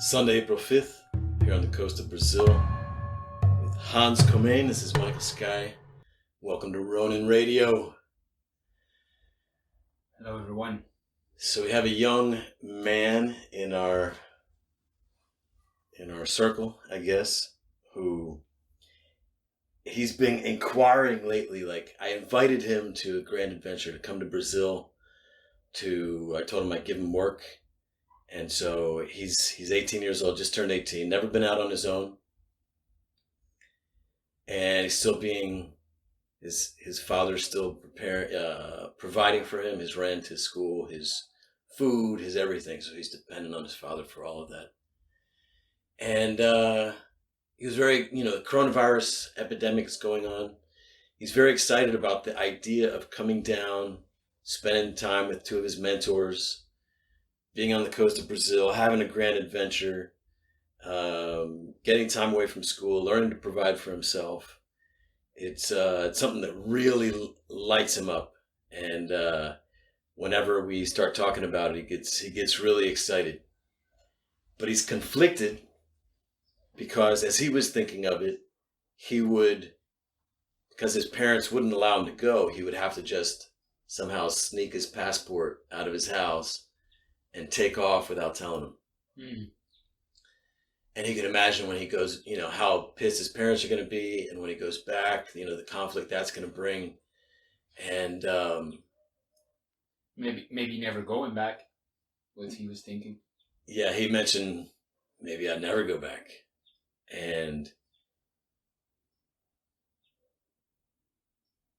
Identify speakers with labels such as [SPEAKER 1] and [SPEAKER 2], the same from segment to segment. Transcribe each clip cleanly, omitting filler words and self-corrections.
[SPEAKER 1] Sunday, April 5th, here on the coast of Brazil with Hans Comain. This is Michael Skye. Welcome to Ronin Radio.
[SPEAKER 2] Hello, everyone.
[SPEAKER 1] So we have a young man in our circle, I guess, who he's been inquiring lately. Like, I invited him to a grand adventure to come to Brazil. I told him I'd give him work. And so he's 18 years old, just turned 18, never been out on his own. And he's still being, his father's still providing for him, his rent, his school, his food, his everything. So he's dependent on his father for all of that. And he was very, the coronavirus epidemic is going on. He's very excited about the idea of coming down, spending time with two of his mentors, being on the coast of Brazil, having a grand adventure, getting time away from school, learning to provide for himself. It's something that really lights him up. And whenever we start talking about it, he gets really excited. But he's conflicted because as he was thinking of it, because his parents wouldn't allow him to go, he would have to just somehow sneak his passport out of his house and take off without telling him. And he can imagine when he goes, how pissed his parents are going to be. And when he goes back, the conflict that's going to bring. And
[SPEAKER 2] maybe never going back, what he was thinking.
[SPEAKER 1] Yeah, he mentioned maybe I'd never go back. And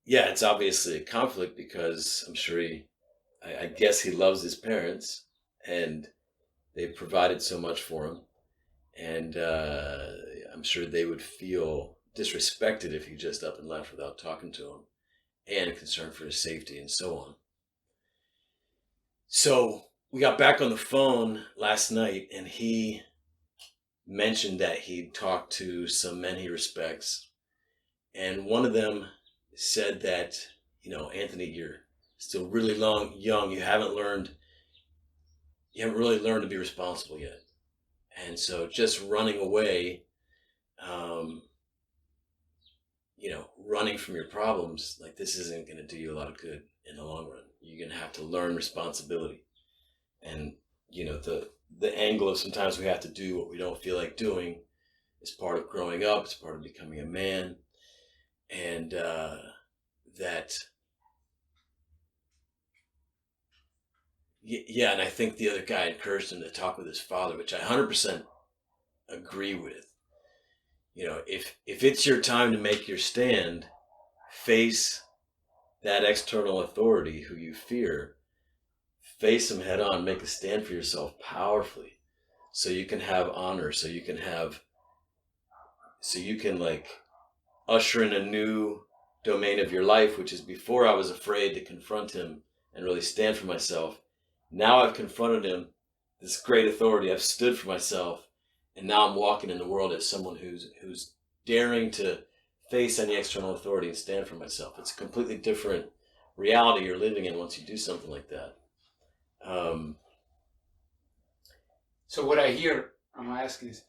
[SPEAKER 1] yeah, it's obviously a conflict because I'm sure I guess he loves his parents. And they've provided so much for him. And I'm sure they would feel disrespected if he just up and left without talking to him, and concerned for his safety and so on. So we got back on the phone last night, and he mentioned that he'd talked to some men he respects. And one of them said that, Anthony, you're still really young. You haven't really learned to be responsible yet. And so just running away, running from your problems, like this isn't going to do you a lot of good in the long run. You're going to have to learn responsibility. And, the angle of sometimes we have to do what we don't feel like doing is part of growing up. It's part of becoming a man. And that... Yeah, and I think the other guy encouraged him to talk with his father, which I 100% agree with. If it's your time to make your stand, face that external authority who you fear, face them head on, make a stand for yourself powerfully, so you can have honor, so you can usher in a new domain of your life, which is before I was afraid to confront him and really stand for myself. Now I've confronted him, this great authority. I've stood for myself, and now I'm walking in the world as someone who's daring to face any external authority and stand for myself. It's a completely different reality you're living in once you do something like that.
[SPEAKER 2] So what I hear, I'm asking is,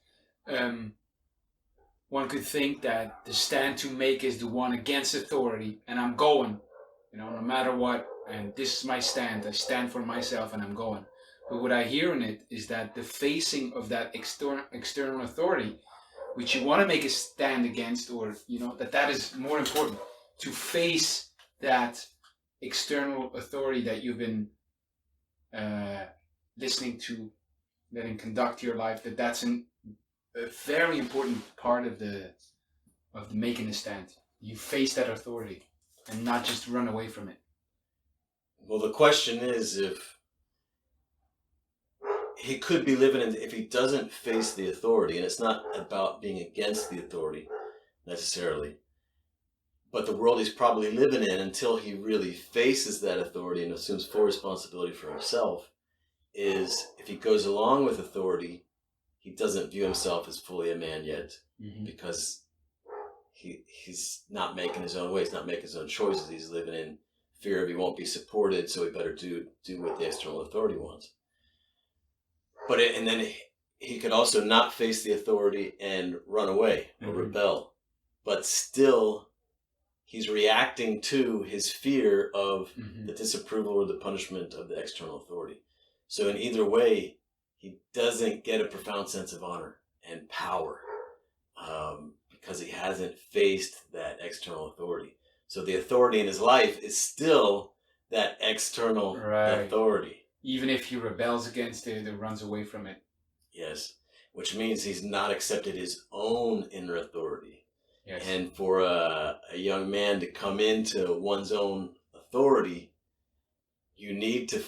[SPEAKER 2] one could think that the stand to make is the one against authority, and I'm going, no matter what. And this is my stand. I stand for myself and I'm going. But what I hear in it is that the facing of that external authority, which you want to make a stand against, or, that is more important. To face that external authority that you've been listening to, letting conduct your life, that's a very important part of the making a stand. You face that authority and not just run away from it.
[SPEAKER 1] Well, the question is if he could be living if he doesn't face the authority, and it's not about being against the authority necessarily, but the world he's probably living in until he really faces that authority and assumes full responsibility for himself, is if he goes along with authority, he doesn't view himself as fully a man yet, because he's not making his own way, he's not making his own choices, he's living in fear of he won't be supported, so he better do what the external authority wants. But and then he could also not face the authority and run away or
[SPEAKER 2] Mhm.
[SPEAKER 1] rebel, but still he's reacting to his fear of
[SPEAKER 2] Mhm.
[SPEAKER 1] the disapproval or the punishment of the external authority. So in either way, he doesn't get a profound sense of honor and power because he hasn't faced that external authority. So the authority in his life is still that external
[SPEAKER 2] Right.
[SPEAKER 1] authority.
[SPEAKER 2] Even if he rebels against it or runs away from it.
[SPEAKER 1] Yes, which means he's not accepted his own inner authority.
[SPEAKER 2] Yes.
[SPEAKER 1] And for a young man to come into one's own authority, you need to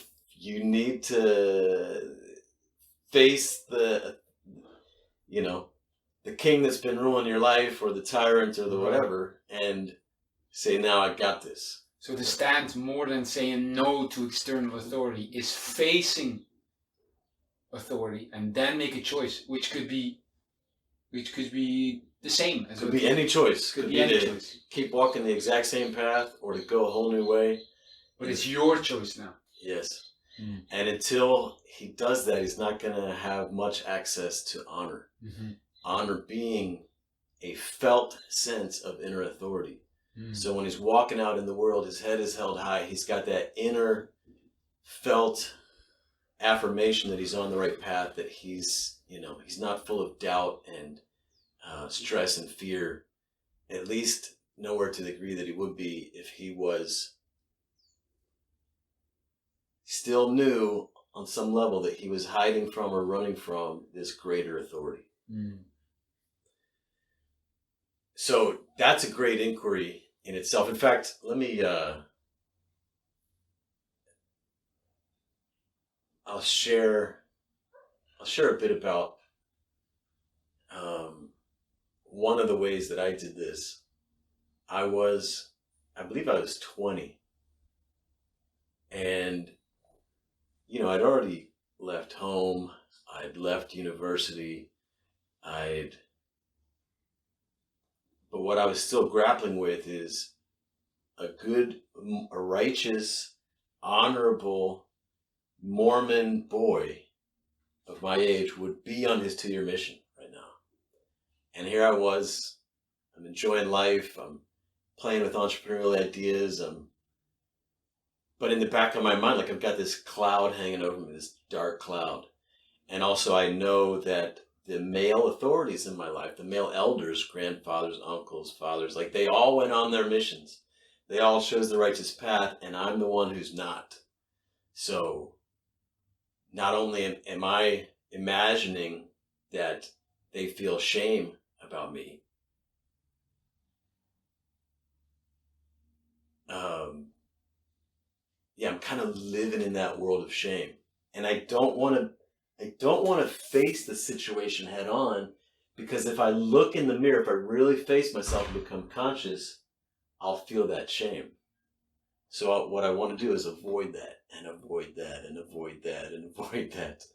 [SPEAKER 1] face the the king that's been ruling your life or the tyrant or the
[SPEAKER 2] Right.
[SPEAKER 1] whatever, and say, now I got this.
[SPEAKER 2] So the stand, more than saying no to external authority, is facing authority and then make a choice, which could be the same as
[SPEAKER 1] Could be any choice.
[SPEAKER 2] Could be any choice.
[SPEAKER 1] Keep walking the exact same path or to go a whole new way.
[SPEAKER 2] But it's your choice now.
[SPEAKER 1] Yes.
[SPEAKER 2] Mm.
[SPEAKER 1] And until he does that, he's not going to have much access to honor.
[SPEAKER 2] Mm-hmm.
[SPEAKER 1] Honor being a felt sense of inner authority.
[SPEAKER 2] Mm.
[SPEAKER 1] So when he's walking out in the world, his head is held high. He's got that inner felt affirmation that he's on the right path, that he's not full of doubt and stress and fear, at least nowhere to the degree that he would be if he was still knew on some level that he was hiding from or running from this greater authority.
[SPEAKER 2] Mm.
[SPEAKER 1] So that's a great inquiry in itself. In fact, let me, I'll share a bit about one of the ways that I did this. I believe I was 20. And, I'd already left home. I'd left university. But what I was still grappling with is a righteous, honorable Mormon boy of my age would be on his 2-year mission right now. And here I was, I'm enjoying life, I'm playing with entrepreneurial ideas, but in the back of my mind, like I've got this cloud hanging over me, this dark cloud. And also I know that the male authorities in my life, the male elders, grandfathers, uncles, fathers, like they all went on their missions. They all chose the righteous path, and I'm the one who's not. So not only am I imagining that they feel shame about me, I'm kind of living in that world of shame, and I don't want to face the situation head on, because if I look in the mirror, if I really face myself and become conscious, I'll feel that shame. So what I want to do is avoid that and avoid that and avoid that and avoid that.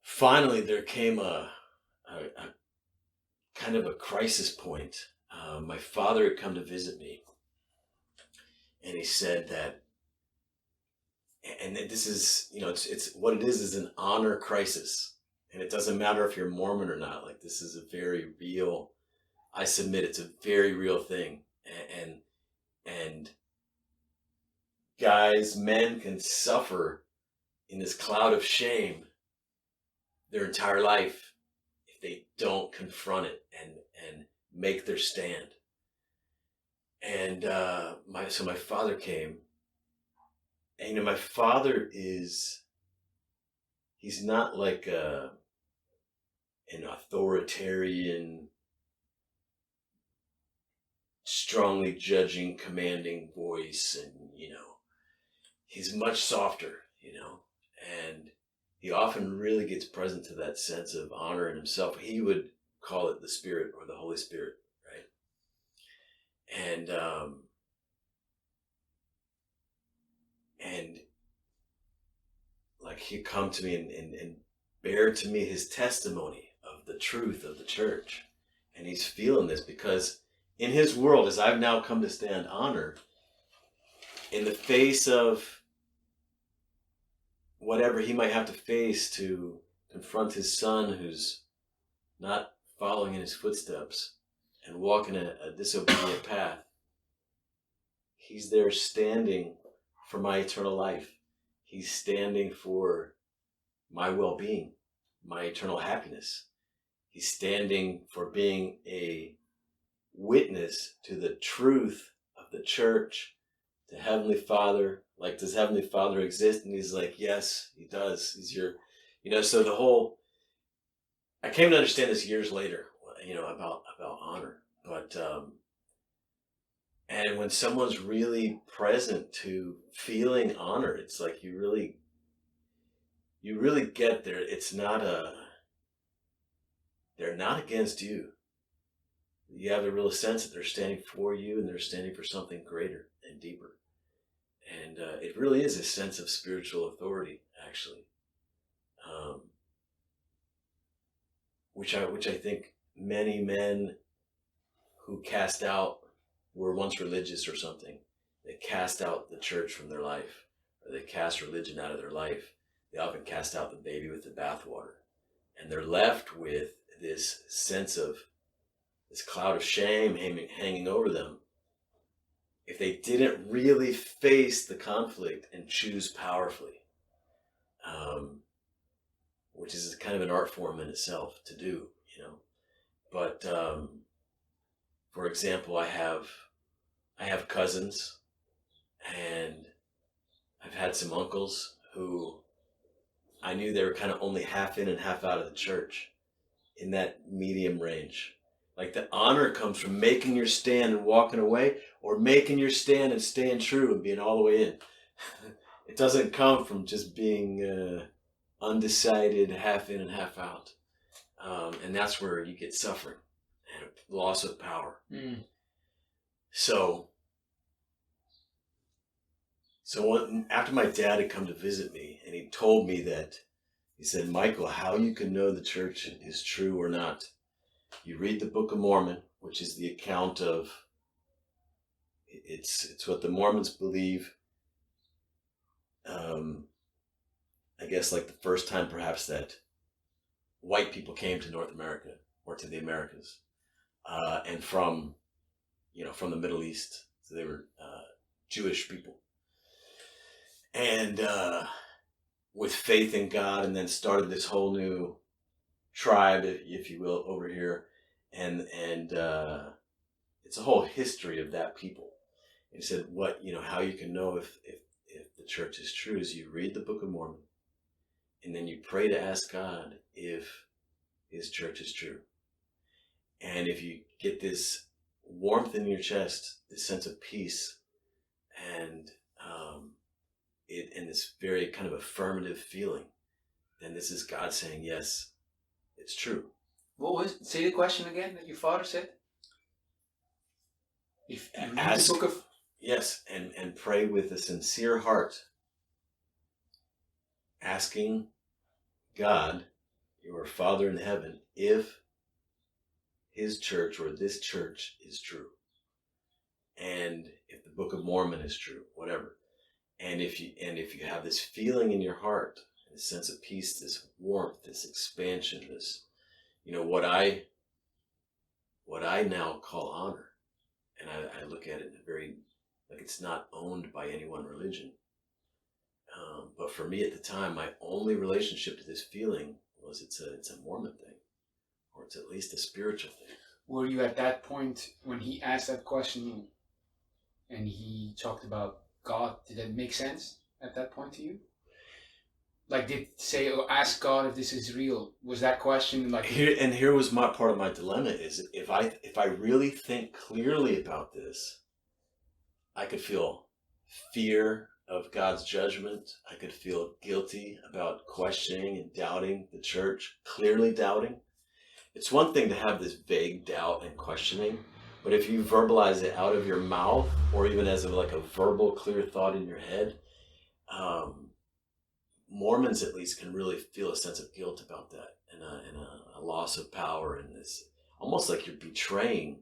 [SPEAKER 1] Finally, there came a kind of a crisis point. My father had come to visit me, and he said that, and this is, it's what it is an honor crisis. And it doesn't matter if you're Mormon or not. Like, this is a very real, I submit, it's a very real thing. And guys, men can suffer in this cloud of shame their entire life if they don't confront it and make their stand. And so my father came, and my father he's not like an authoritarian, strongly judging, commanding voice, and he's much softer, and he often really gets present to that sense of honor in himself. He would call it the Spirit or the Holy Spirit, right? And like, he'd come to me and bear to me his testimony of the truth of the church. And he's feeling this because in his world, as I've now come to stand honor, in the face of whatever he might have to face to confront his son who's not following in his footsteps and walking a disobedient path, he's there standing for my eternal life. He's standing for my well-being, my eternal happiness. He's standing for being a witness to the truth of the church, to Heavenly Father. Like, does Heavenly Father exist? And he's like, yes, he does. He's your, so the whole, I came to understand this years later, about honor. But, and when someone's really present to feeling honor, it's like you really get there. It's not they're not against you. You have a real sense that they're standing for you and they're standing for something greater and deeper. And it really is a sense of spiritual authority, actually, which I think many men who cast out were once religious or something. They cast out the church from their life, or they cast religion out of their life. They often cast out the baby with the bathwater, and they're left with this sense of this cloud of shame hanging over them if they didn't really face the conflict and choose powerfully, which is kind of an art form in itself to do, But for example, I have cousins, and I've had some uncles who I knew they were kind of only half in and half out of the church, in that medium range. Like, the honor comes from making your stand and walking away, or making your stand and staying true and being all the way in. It doesn't come from just being undecided, half in and half out. And that's where you get suffering and a loss of power. So after my dad had come to visit me, and he told me that, he said, Michael, how you can know the church is true or not, you read the Book of Mormon, which is the account of, it's what the Mormons believe, I guess like the first time perhaps that white people came to North America, or to the Americas, and from the Middle East. So they were Jewish people. And with faith in God, and then started this whole new tribe, if you will, over here. And it's a whole history of that people. And he said, how you can know if the church is true is you read the Book of Mormon, and then you pray to ask God if his church is true. And if you get this warmth in your chest, this sense of peace, and this very kind of affirmative feeling, then this is God saying, yes, it's true.
[SPEAKER 2] Say the question again that your father said? If you read the book of...
[SPEAKER 1] Yes, and pray with a sincere heart, asking God, your Father in heaven, if his church or this church is true, and if the Book of Mormon is true, whatever. And if you have this feeling in your heart, this sense of peace, this warmth, this expansion, this, what I now call honor, and I look at it in a very, like, it's not owned by any one religion. But for me at the time, my only relationship to this feeling was it's a Mormon thing, or it's at least a spiritual thing.
[SPEAKER 2] Were you at that point when he asked that question and he talked about God, did that make sense at that point to you? Like, did say, ask God if this is real? Was that question like...
[SPEAKER 1] Here was my part of my dilemma is if I really think clearly about this, I could feel fear of God's judgment. I could feel guilty about questioning and doubting the church, clearly doubting. It's one thing to have this vague doubt and questioning, but if you verbalize it out of your mouth, or even as a verbal clear thought in your head, Mormons at least can really feel a sense of guilt about that, and a loss of power, and this almost like you're betraying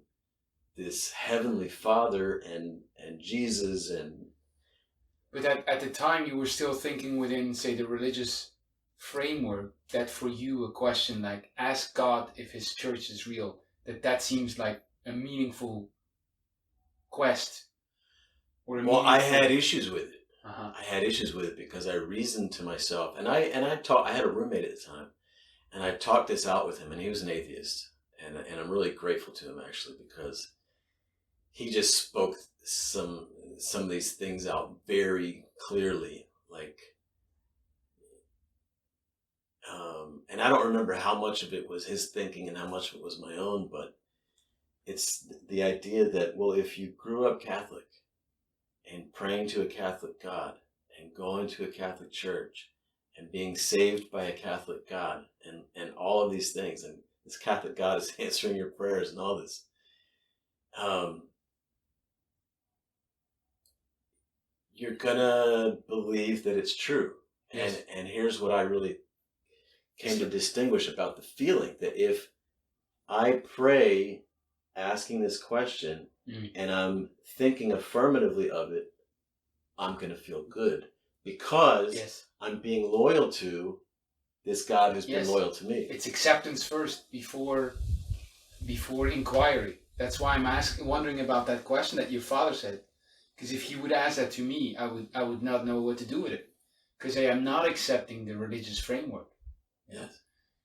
[SPEAKER 1] this Heavenly Father and Jesus. And
[SPEAKER 2] but at the time you were still thinking within, say, the religious framework that for you a question like ask God if his church is real, that seems like a meaningful quest or a
[SPEAKER 1] Well, I
[SPEAKER 2] meaningful.
[SPEAKER 1] had issues with it.
[SPEAKER 2] Uh-huh.
[SPEAKER 1] I had issues with it because I reasoned to myself, and I had a roommate at the time, and I talked this out with him, and he was an atheist, and I'm really grateful to him actually because he just spoke some of these things out very clearly, like, and I don't remember how much of it was his thinking and how much of it was my own, but it's the idea that, well, if you grew up Catholic and praying to a Catholic God and going to a Catholic church and being saved by a Catholic God and all of these things, and this Catholic God is answering your prayers and all this, you're gonna believe that it's true.
[SPEAKER 2] Yes.
[SPEAKER 1] And here's what I really came to distinguish about the feeling, that if I pray asking this question and I'm thinking affirmatively of it, I'm going to feel good because
[SPEAKER 2] Yes.
[SPEAKER 1] I'm being loyal to this God who's been loyal to me.
[SPEAKER 2] It's acceptance first before inquiry. That's why I'm wondering about that question that your father said. Because if he would ask that to me, I would not know what to do with it. Because I am not accepting the religious framework.
[SPEAKER 1] Yes.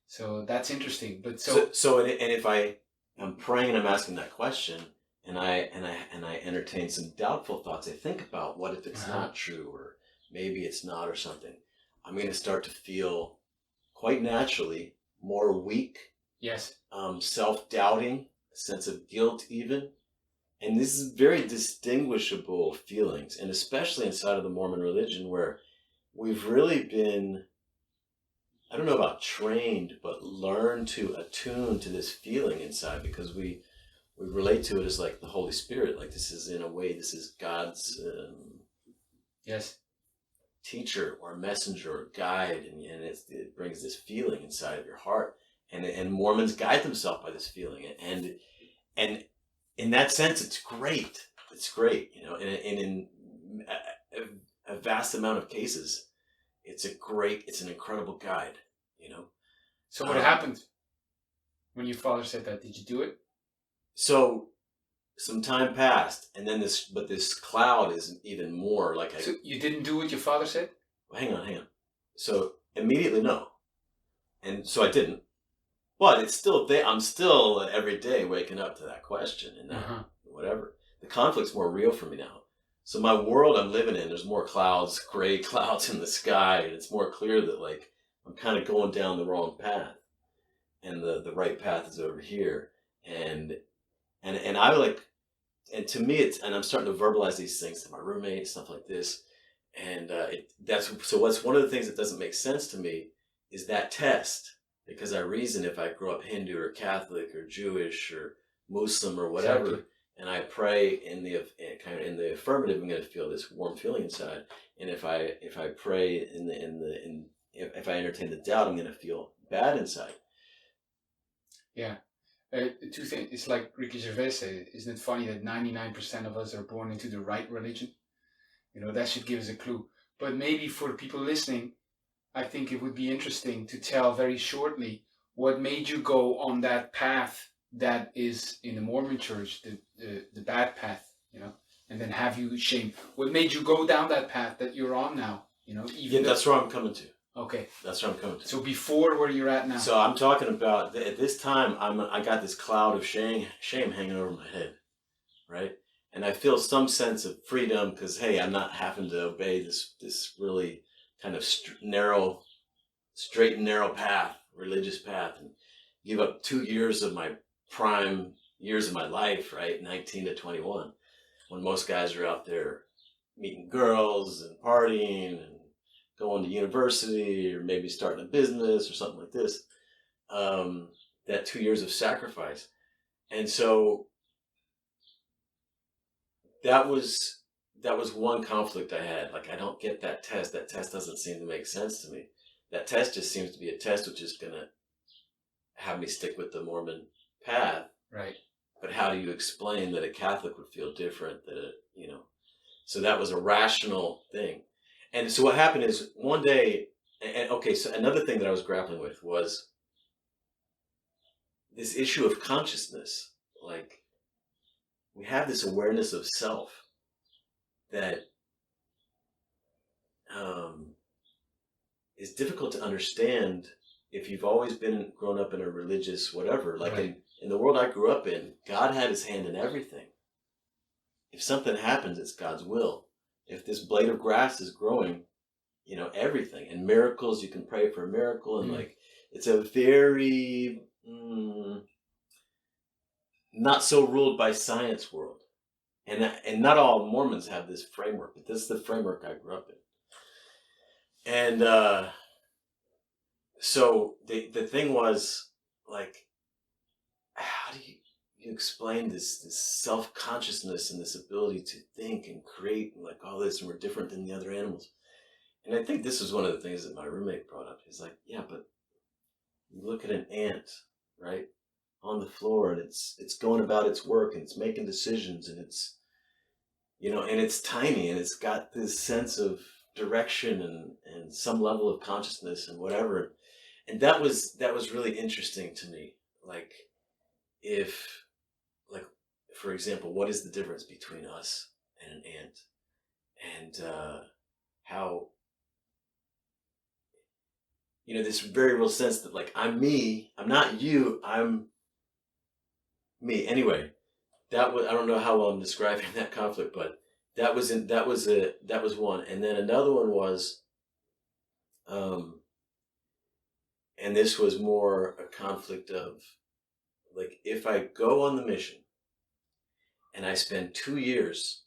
[SPEAKER 2] So that's interesting. But
[SPEAKER 1] and if I'm praying and I'm asking that question, and I entertain some doubtful thoughts, I think about what if it's not true, or maybe it's not, or something. I'm going to start to feel quite naturally more weak.
[SPEAKER 2] Yes.
[SPEAKER 1] Self-doubting, a sense of guilt even. And this is very distinguishable feelings, and especially inside of the Mormon religion, where we've really been, I don't know about trained, but learned to attune to this feeling inside, because we relate to it as like the Holy Spirit, like this is, in a way, this is God's
[SPEAKER 2] yes,
[SPEAKER 1] teacher or messenger or guide, and it brings this feeling inside of your heart, and Mormons guide themselves by this feeling, and in that sense, it's great. It's great, and in a vast amount of cases, it's an incredible guide,
[SPEAKER 2] So what happened when your father said that? Did you do it?
[SPEAKER 1] So some time passed, and then this cloud is even more like
[SPEAKER 2] So you didn't do what your father said?
[SPEAKER 1] Hang on. So immediately no, and so I didn't. But it's still there. I'm still every day waking up to that question and that whatever. The conflict's more real for me now. So my world I'm living in, there's more clouds, gray clouds in the sky, and it's more clear that like I'm kind of going down the wrong path, and the right path is over here. And I like, and to me and I'm starting to verbalize these things to my roommate, stuff like this, and what's one of the things that doesn't make sense to me is that test. Because I reason if I grow up Hindu or Catholic or Jewish or Muslim or whatever, exactly, and I pray in the affirmative, I'm going to feel this warm feeling inside. And if I pray if I entertain the doubt, I'm going to feel bad inside.
[SPEAKER 2] Yeah, two things. It's like Ricky Gervais said. Isn't it funny that 99% of us are born into the right religion? That should give us a clue. But maybe for people listening, I think it would be interesting to tell very shortly what made you go on that path that is in the Mormon church, the bad path, and then have you shame. What made you go down that path that you're on now,
[SPEAKER 1] that's where I'm coming to.
[SPEAKER 2] Okay.
[SPEAKER 1] That's where I'm coming to.
[SPEAKER 2] So before where you're at now.
[SPEAKER 1] So I'm talking about, at this time, I got this cloud of shame hanging over my head, right? And I feel some sense of freedom because, hey, I'm not having to obey this really kind of straight and narrow path, religious path, and give up 2 years of my prime years of my life, right? 19 to 21, when most guys are out there meeting girls and partying and going to university or maybe starting a business or something like this. That 2 years of sacrifice. And so that was one conflict I had. Like, I don't get that test. That test doesn't seem to make sense to me. That test just seems to be a test which is going to have me stick with the Mormon path.
[SPEAKER 2] Right.
[SPEAKER 1] But how do you explain that a Catholic would feel different? So that was a rational thing. And so what happened is one day, And okay, so another thing that I was grappling with was this issue of consciousness. Like, we have this awareness of self that um, is difficult to understand if you've always been grown up in a religious whatever. Like
[SPEAKER 2] Right.
[SPEAKER 1] in the world I grew up in, God had his hand in everything. If something happens, it's God's will. If this blade of grass is growing, everything. And miracles, you can pray for a miracle. And
[SPEAKER 2] Mm.
[SPEAKER 1] like, it's a very not so ruled by science world. And not all Mormons have this framework, but this is the framework I grew up in. And so the thing was, like, how do you explain this self-consciousness and this ability to think and create and like all this, and we're different than the other animals. And I think this was one of the things that my roommate brought up. He's like, yeah, but you look at an ant, right, on the floor, and it's going about its work, and it's making decisions, and it's and it's tiny, and it's got this sense of direction and some level of consciousness and whatever. And that was really interesting to me. Like, if, like, for example, what is the difference between us and an ant? And how, this very real sense that, like, I'm me, I'm not you, I'm me. Anyway, I don't know how well I'm describing that conflict, but that was one. And then another one was, and this was more a conflict of, like, if I go on the mission and I spend 2 years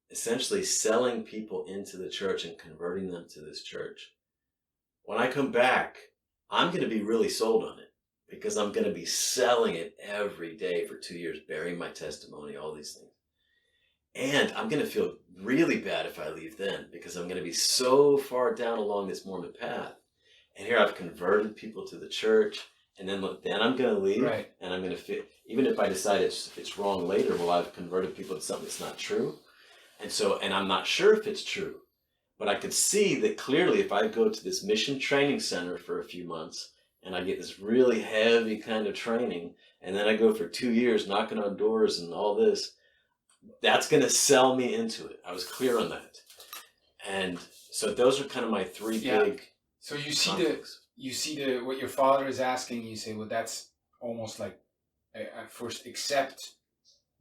[SPEAKER 1] essentially selling people into the church and converting them to this church, when I come back, I'm going to be really sold on it, because I'm going to be selling it every day for 2 years, bearing my testimony, all these things. And I'm going to feel really bad if I leave then, because I'm going to be so far down along this Mormon path. And here I've converted people to the church, and then I'm going to leave,
[SPEAKER 2] Right.
[SPEAKER 1] and I'm going to feel, even if I decide it's wrong later, well, I've converted people to something that's not true. And I'm not sure if it's true, but I could see that clearly if I go to this mission training center for a few months, and I get this really heavy kind of training, and then I go for 2 years knocking on doors and all this, that's going to sell me into it. I was clear on that. And so those are kind of my three big
[SPEAKER 2] So you
[SPEAKER 1] conflicts.
[SPEAKER 2] see the what your father is asking. You say, well, that's almost like I first accept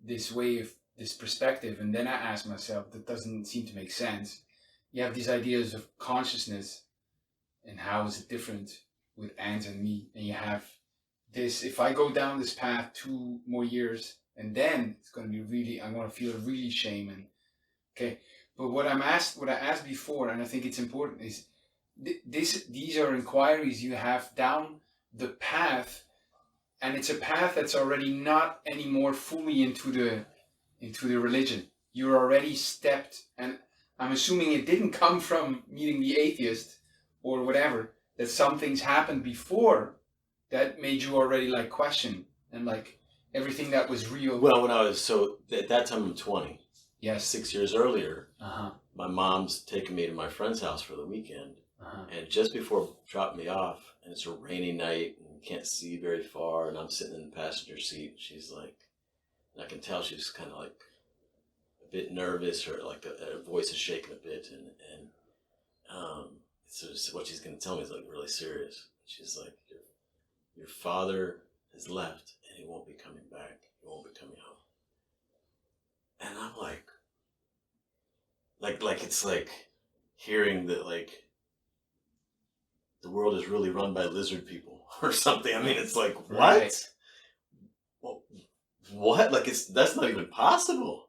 [SPEAKER 2] this way of this perspective, and then I ask myself, that doesn't seem to make sense. You have these ideas of consciousness, and how is it different with ants and me? And you have this: if I go down this path 2 more years, and then it's going to be really, I'm going to feel really shame. And okay, but what I asked before, and I think it's important, is these are inquiries you have down the path, and it's a path that's already not anymore fully into the religion. You're already stepped, and I'm assuming it didn't come from meeting the atheist or whatever, that some things happened before that made you already like question, and like everything that was real.
[SPEAKER 1] Well, at that time I'm 20.
[SPEAKER 2] Yes.
[SPEAKER 1] 6 years earlier,
[SPEAKER 2] Uh-huh.
[SPEAKER 1] my mom's taken me to my friend's house for the weekend.
[SPEAKER 2] Uh-huh.
[SPEAKER 1] And just before dropping me off, and it's a rainy night, and you can't see very far, and I'm sitting in the passenger seat, and she's like, and I can tell she's kind of like a bit nervous, or like her voice is shaking a bit, and so what she's going to tell me is like really serious. She's like, your father has left, and he won't be coming back. He won't be coming home. And I'm like it's like hearing that, like, the world is really run by lizard people or something. I mean, it's like, what?
[SPEAKER 2] Right.
[SPEAKER 1] Well, what? Like, that's not even possible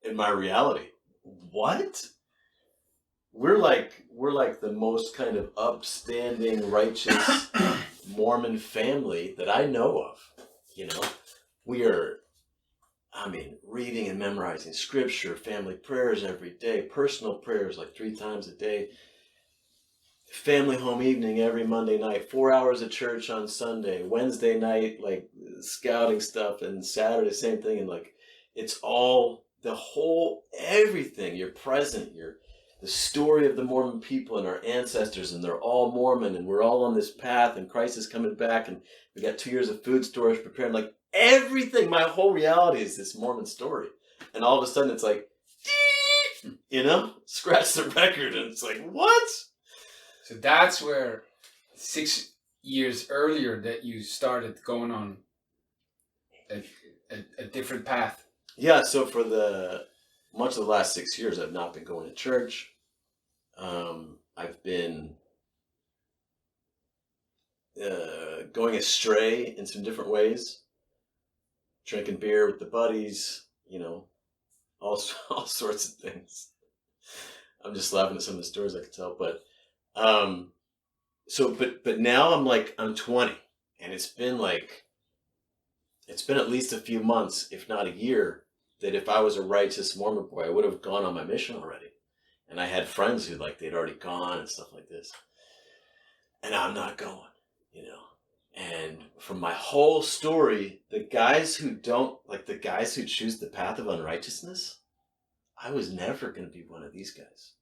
[SPEAKER 1] in my reality. What? We're like the most kind of upstanding, righteous Mormon family that I know of. We are, reading and memorizing scripture, family prayers every day, personal prayers like 3 times a day, family home evening every Monday night, 4 hours of church on Sunday, Wednesday night, like scouting stuff, and Saturday, same thing. And like, it's all the whole, everything. You're present. the story of the Mormon people and our ancestors, and they're all Mormon, and we're all on this path, and Christ is coming back, and we got 2 years of food storage prepared. Like everything, my whole reality is this Mormon story. And all of a sudden it's like, scratch the record, and it's like, what?
[SPEAKER 2] So that's where 6 years earlier that you started going on a different path.
[SPEAKER 1] Yeah, so for much of the last 6 years, I've not been going to church. I've been going astray in some different ways, drinking beer with the buddies, all sorts of things. I'm just laughing at some of the stories I could tell, but but now I'm 20, and it's been at least a few months, if not a year, that if I was a righteous Mormon boy, I would have gone on my mission already. And I had friends who they'd already gone and stuff like this. And I'm not going, And from my whole story, the guys who choose the path of unrighteousness, I was never going to be one of these guys,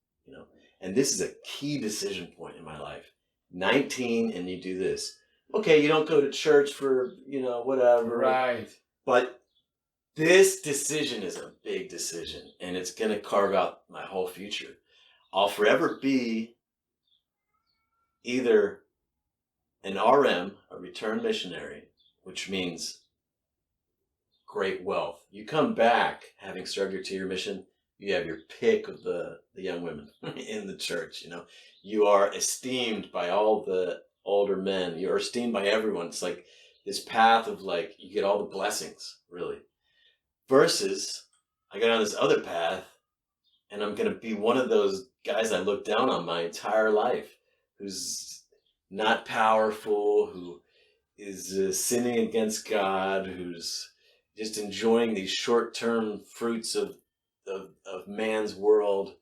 [SPEAKER 1] And this is a key decision point in my life. 19, and you do this. Okay, you don't go to church for, whatever.
[SPEAKER 2] Right.
[SPEAKER 1] But this decision is a big decision, and it's going to carve out my whole future. I'll forever be either an RM, a returned missionary, which means great wealth. You come back having served your 2-year mission, you have your pick of the young women in the church, You are esteemed by all the older men. You're esteemed by everyone. It's like this path of you get all the blessings, really. Versus, I got on this other path, and I'm going to be one of those guys I look down on my entire life, who's not powerful, who is sinning against God, who's just enjoying these short-term fruits of man's world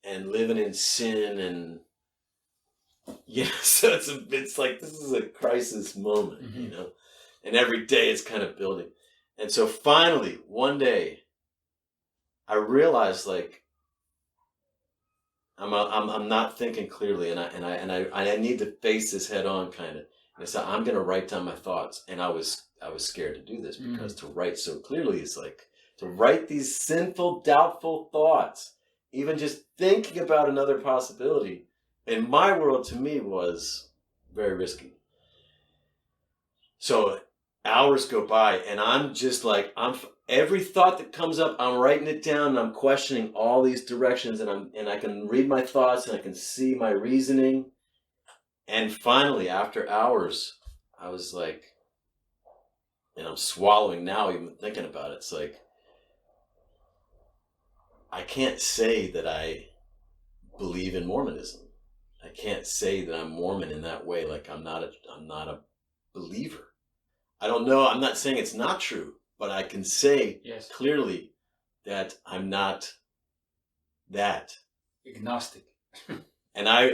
[SPEAKER 1] and living in sin, and so it's like this is a crisis moment, and every day it's kind of building. And so finally one day I realized I'm not thinking clearly, and I need to face this head on, kind of. And I said, I'm going to write down my thoughts. And I was scared to do this, because to write so clearly is to write these sinful, doubtful thoughts, even just thinking about another possibility, in my world, to me, was very risky. So hours go by, and I'm just every thought that comes up, I'm writing it down, and I'm questioning all these directions, and I can read my thoughts, and I can see my reasoning. And finally, after hours, I was and I'm swallowing now, even thinking about it. It's I can't say that I believe in Mormonism. I can't say that I'm Mormon in that way. I'm not a believer. I don't know. I'm not saying it's not true, but I can say clearly that I'm not that.
[SPEAKER 2] Agnostic.
[SPEAKER 1] And I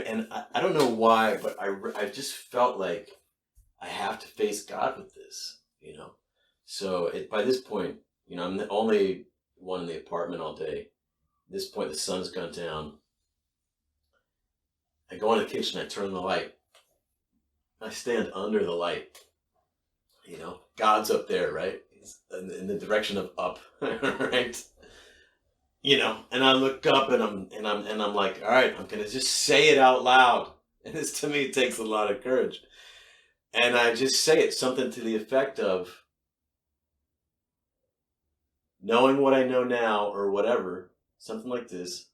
[SPEAKER 1] don't know why, but I just felt like I have to face God with this, So by this point, I'm the only one in the apartment all day. At this point, the sun's gone down. I go in the kitchen, I turn the light. I stand under the light. God's up there, right? He's in the direction of up, right? And I look up, and I'm like, all right, I'm gonna just say it out loud. And this, to me, takes a lot of courage. And I just say it, something to the effect of, knowing what I know now, or whatever, something like this.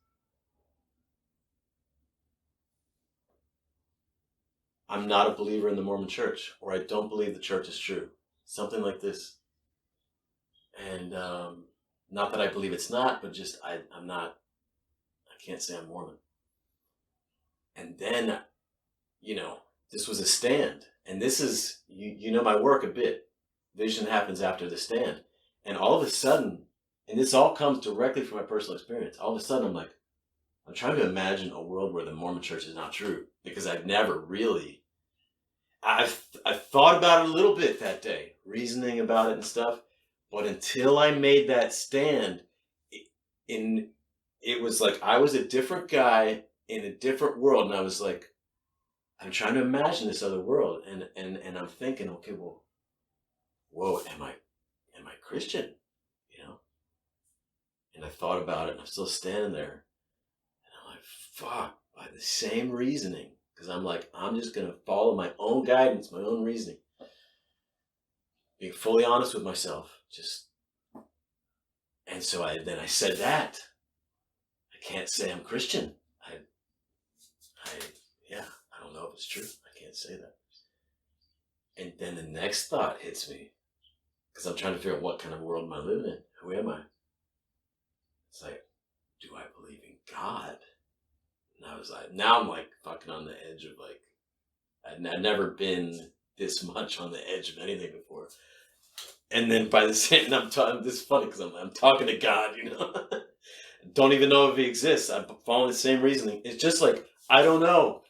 [SPEAKER 1] I'm not a believer in the Mormon Church, or I don't believe the church is true. Something like this. And not that I believe it's not, but just I can't say I'm Mormon. And then, this was a stand. And this is, you know my work a bit. Vision happens after the stand. And all of a sudden, and this all comes directly from my personal experience, all of a sudden I'm trying to imagine a world where the Mormon Church is not true, because I've never really, I've thought about it a little bit that day, reasoning about it and stuff, but until I made that stand, in it was like I was a different guy in a different world, and I was like, I'm trying to imagine this other world, and I'm thinking, okay, well, whoa, am I Christian? You know? And I thought about it, and I'm still standing there, and I'm like, fuck, by the same reasoning, because I'm like, I'm just gonna follow my own guidance, my own reasoning, being fully honest with myself, just. And so I said that I can't say I'm Christian. I yeah, I don't know if it's true. I can't say that. And then the next thought hits me, because I'm trying to figure out what kind of world am I living in? Who am I? It's like, do I believe in God? And I was like, now I'm like fucking on the edge of like, I'd never been this much on the edge of anything before. And then by the same, and I'm talking, this is funny because I'm talking to God, you know? Don't even know if he exists. I'm following the same reasoning. It's just like, I don't know.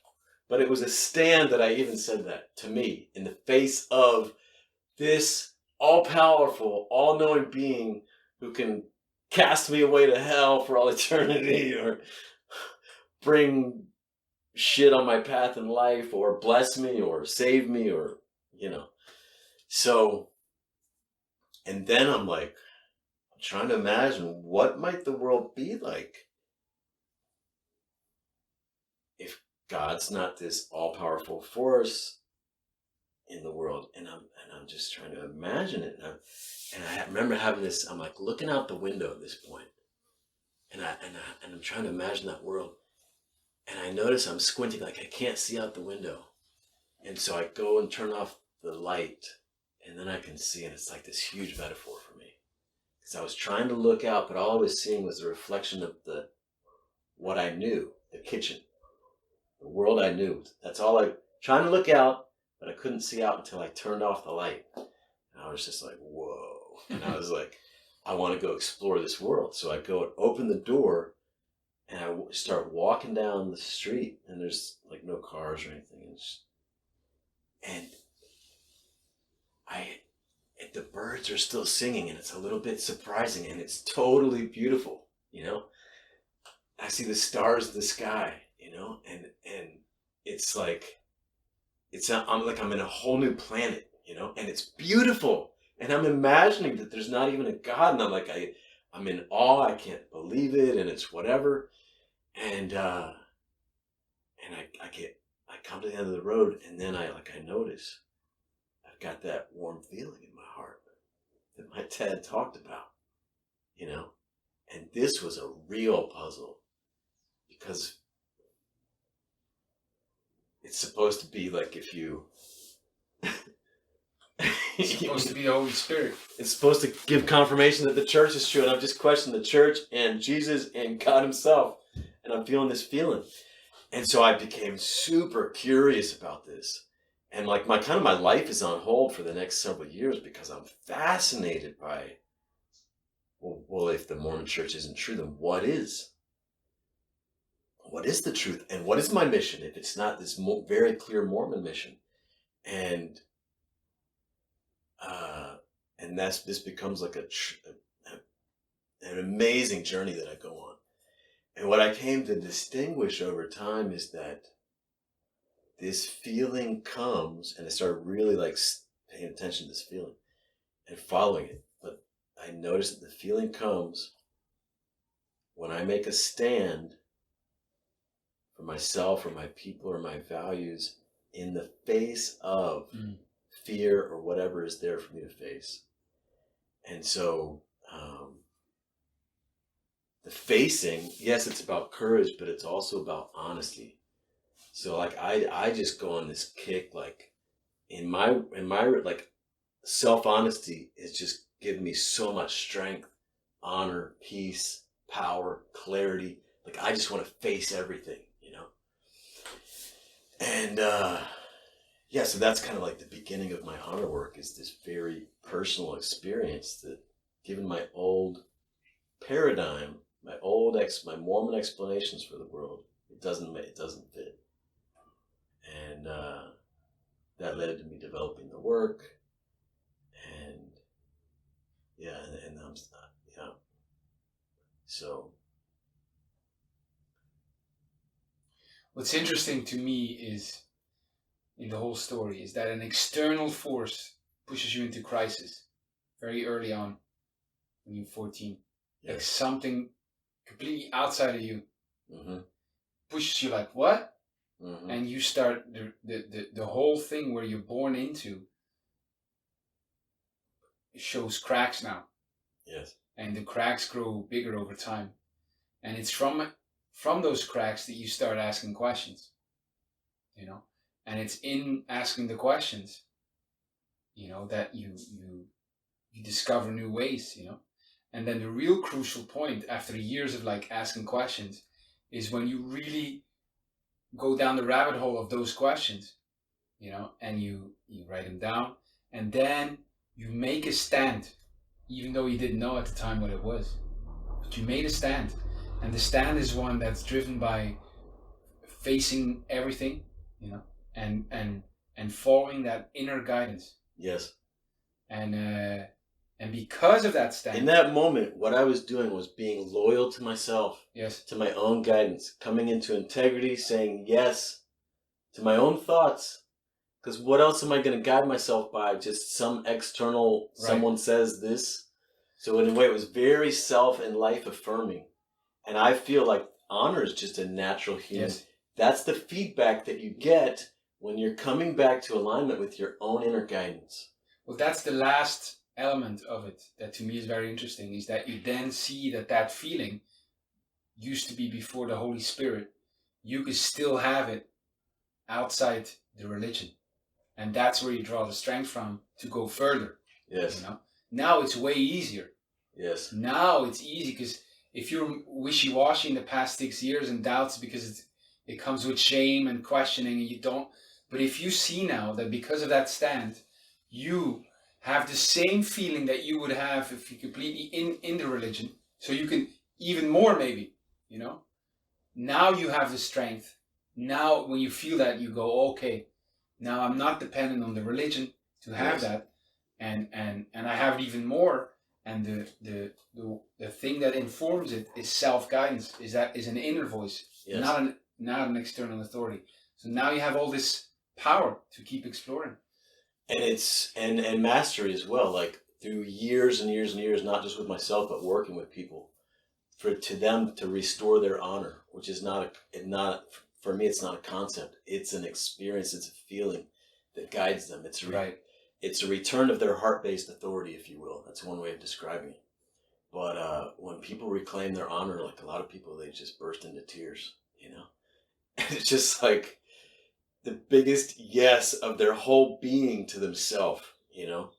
[SPEAKER 1] But it was a stand that I even said that to me in the face of this all-powerful, all-knowing being who can cast me away to hell for all eternity, or bring shit on my path in life, or bless me, or save me, or, you know. So, and then I'm like, I'm trying to imagine what might the world be like if God's not this all-powerful force in the world, and I'm just trying to imagine it, and I remember having this. I'm like looking out the window at this point, and I'm trying to imagine that world, and I notice I'm squinting, like I can't see out the window, and so I go and turn off the light, and then I can see, and it's like this huge metaphor for me, because I was trying to look out, but all I was seeing was a reflection of what I knew, the kitchen, the world I knew. That's all trying to look out. But I couldn't see out until I turned off the light. And I was just like, whoa. And I was like, I want to go explore this world. So I go and open the door, and I start walking down the street, and there's like no cars or anything. And the birds are still singing, and it's a little bit surprising, and it's totally beautiful, you know? I see the stars in the sky, you know? And it's like, I'm in a whole new planet, you know, and it's beautiful. And I'm imagining that there's not even a God, and I'm like, I'm in awe. I can't believe it, and it's whatever. And I come to the end of the road, and then I notice I've got that warm feeling in my heart that my dad talked about, you know. And this was a real puzzle, because it's supposed to be like if you.
[SPEAKER 2] It's supposed to be the Holy Spirit.
[SPEAKER 1] It's supposed to give confirmation that the church is true, and I've just questioned the church and Jesus and God himself, and I'm feeling this feeling. And so I became super curious about this, and like my life is on hold for the next several years, because I'm fascinated by, well, if the Mormon church isn't true, then what is? What is the truth, and what is my mission if it's not this very clear Mormon mission? And this becomes like an amazing journey that I go on. And what I came to distinguish over time is that this feeling comes, and I started really like paying attention to this feeling and following it. But I noticed that the feeling comes when I make a stand for myself or my people or my values in the face of fear or whatever is there for me to face. And so the facing, yes, it's about courage, but it's also about honesty. So like I just go on this kick, like in my like self-honesty is just giving me so much strength, honor, peace, power, clarity. Like I just want to face everything, you know. And yeah, so that's kind of like the beginning of my honor work, is this very personal experience that, given my old paradigm, my Mormon explanations for the world, it doesn't fit. And that led to me developing the work, and yeah, and I'm, you know, so
[SPEAKER 2] What's interesting to me is, in the whole story, is that an external force pushes you into crisis very early on when you're 14. Like
[SPEAKER 1] Yes.
[SPEAKER 2] something completely outside of you
[SPEAKER 1] Mm-hmm.
[SPEAKER 2] pushes you like, what?
[SPEAKER 1] Mm-hmm.
[SPEAKER 2] And you start the whole thing where you're born into shows cracks now.
[SPEAKER 1] Yes.
[SPEAKER 2] And the cracks grow bigger over time. And it's from those cracks that you start asking questions, you know? And it's in asking the questions, you know, that you discover new ways, you know? And then the real crucial point after years of like asking questions is when you really go down the rabbit hole of those questions, you know, and you write them down, and then you make a stand, even though you didn't know at the time what it was, but you made a stand. And the stand is one that's driven by facing everything, you know, and following that inner guidance.
[SPEAKER 1] Yes.
[SPEAKER 2] And because of that stand,
[SPEAKER 1] in that moment, what I was doing was being loyal to myself,
[SPEAKER 2] yes,
[SPEAKER 1] to my own guidance, coming into integrity, saying yes to my own thoughts. Because what else am I going to guide myself by? Just some external,
[SPEAKER 2] right,
[SPEAKER 1] someone says this. So in a way, it was very self and life affirming. And I feel like honor is just a natural human.
[SPEAKER 2] yes,
[SPEAKER 1] That's the feedback that you get when you're coming back to alignment with your own inner guidance.
[SPEAKER 2] well, that's the last element of it that to me is very interesting, is that you then see that that feeling used to be before the Holy Spirit. You could still have it outside the religion. And that's where you draw the strength from to go further.
[SPEAKER 1] Yes.
[SPEAKER 2] You know? Now it's way easier.
[SPEAKER 1] Yes.
[SPEAKER 2] Now it's easy, because if you're wishy-washy in the past 6 years and doubts because it comes with shame and questioning and you don't. But if you see now that because of that stand, you have the same feeling that you would have if you completely in the religion, so you can even more maybe, you know. Now you have the strength. Now when you feel that, you go, okay, now I'm not dependent on the religion to have
[SPEAKER 1] Yes.
[SPEAKER 2] that, and I have it even more. And the thing that informs it is self-guidance, is an inner voice,
[SPEAKER 1] Yes.
[SPEAKER 2] not an external authority. So now you have all this power to keep exploring.
[SPEAKER 1] And it's and mastery as well, like through years and years and years, not just with myself but working with people, to them to restore their honor, which is not for me, it's not a concept, it's an experience, it's a feeling that guides them.
[SPEAKER 2] Right.
[SPEAKER 1] It's a return of their heart-based authority, if you will. That's one way of describing it. But when people reclaim their honor, like a lot of people, they just burst into tears, you know. And it's just like the biggest yes of their whole being to themselves, you know.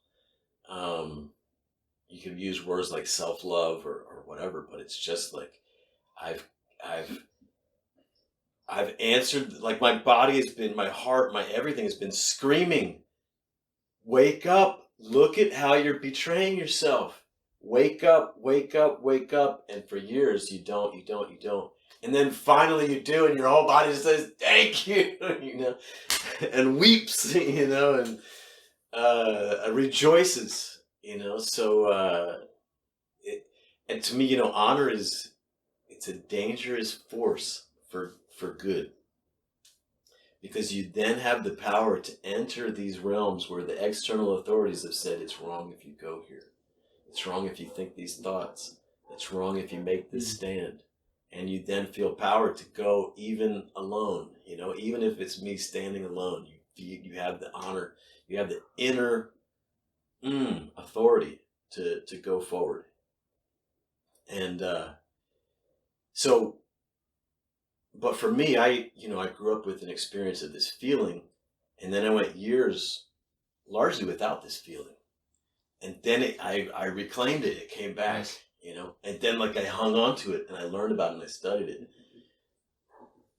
[SPEAKER 1] You can use words like self-love or whatever, but it's just like I've answered, like my body has been, my heart, my everything has been screaming, wake up, look at how you're betraying yourself. Wake up, wake up, wake up. And for years you don't. And then finally you do, and your whole body just says, thank you, you know, and weeps, you know, and rejoices, you know. So, and to me, you know, honor it's a dangerous force for good. Because you then have the power to enter these realms where the external authorities have said, it's wrong if you go here. It's wrong if you think these thoughts. It's wrong if you make this stand. And you then feel power to go even alone, you know, even if it's me standing alone. You have the honor, you have the inner authority to go forward. And so, but for me, I grew up with an experience of this feeling, and then I went years largely without this feeling. And then I reclaimed it. It came back,
[SPEAKER 2] Yes.
[SPEAKER 1] you know, and then like I hung on to it and I learned about it and I studied it.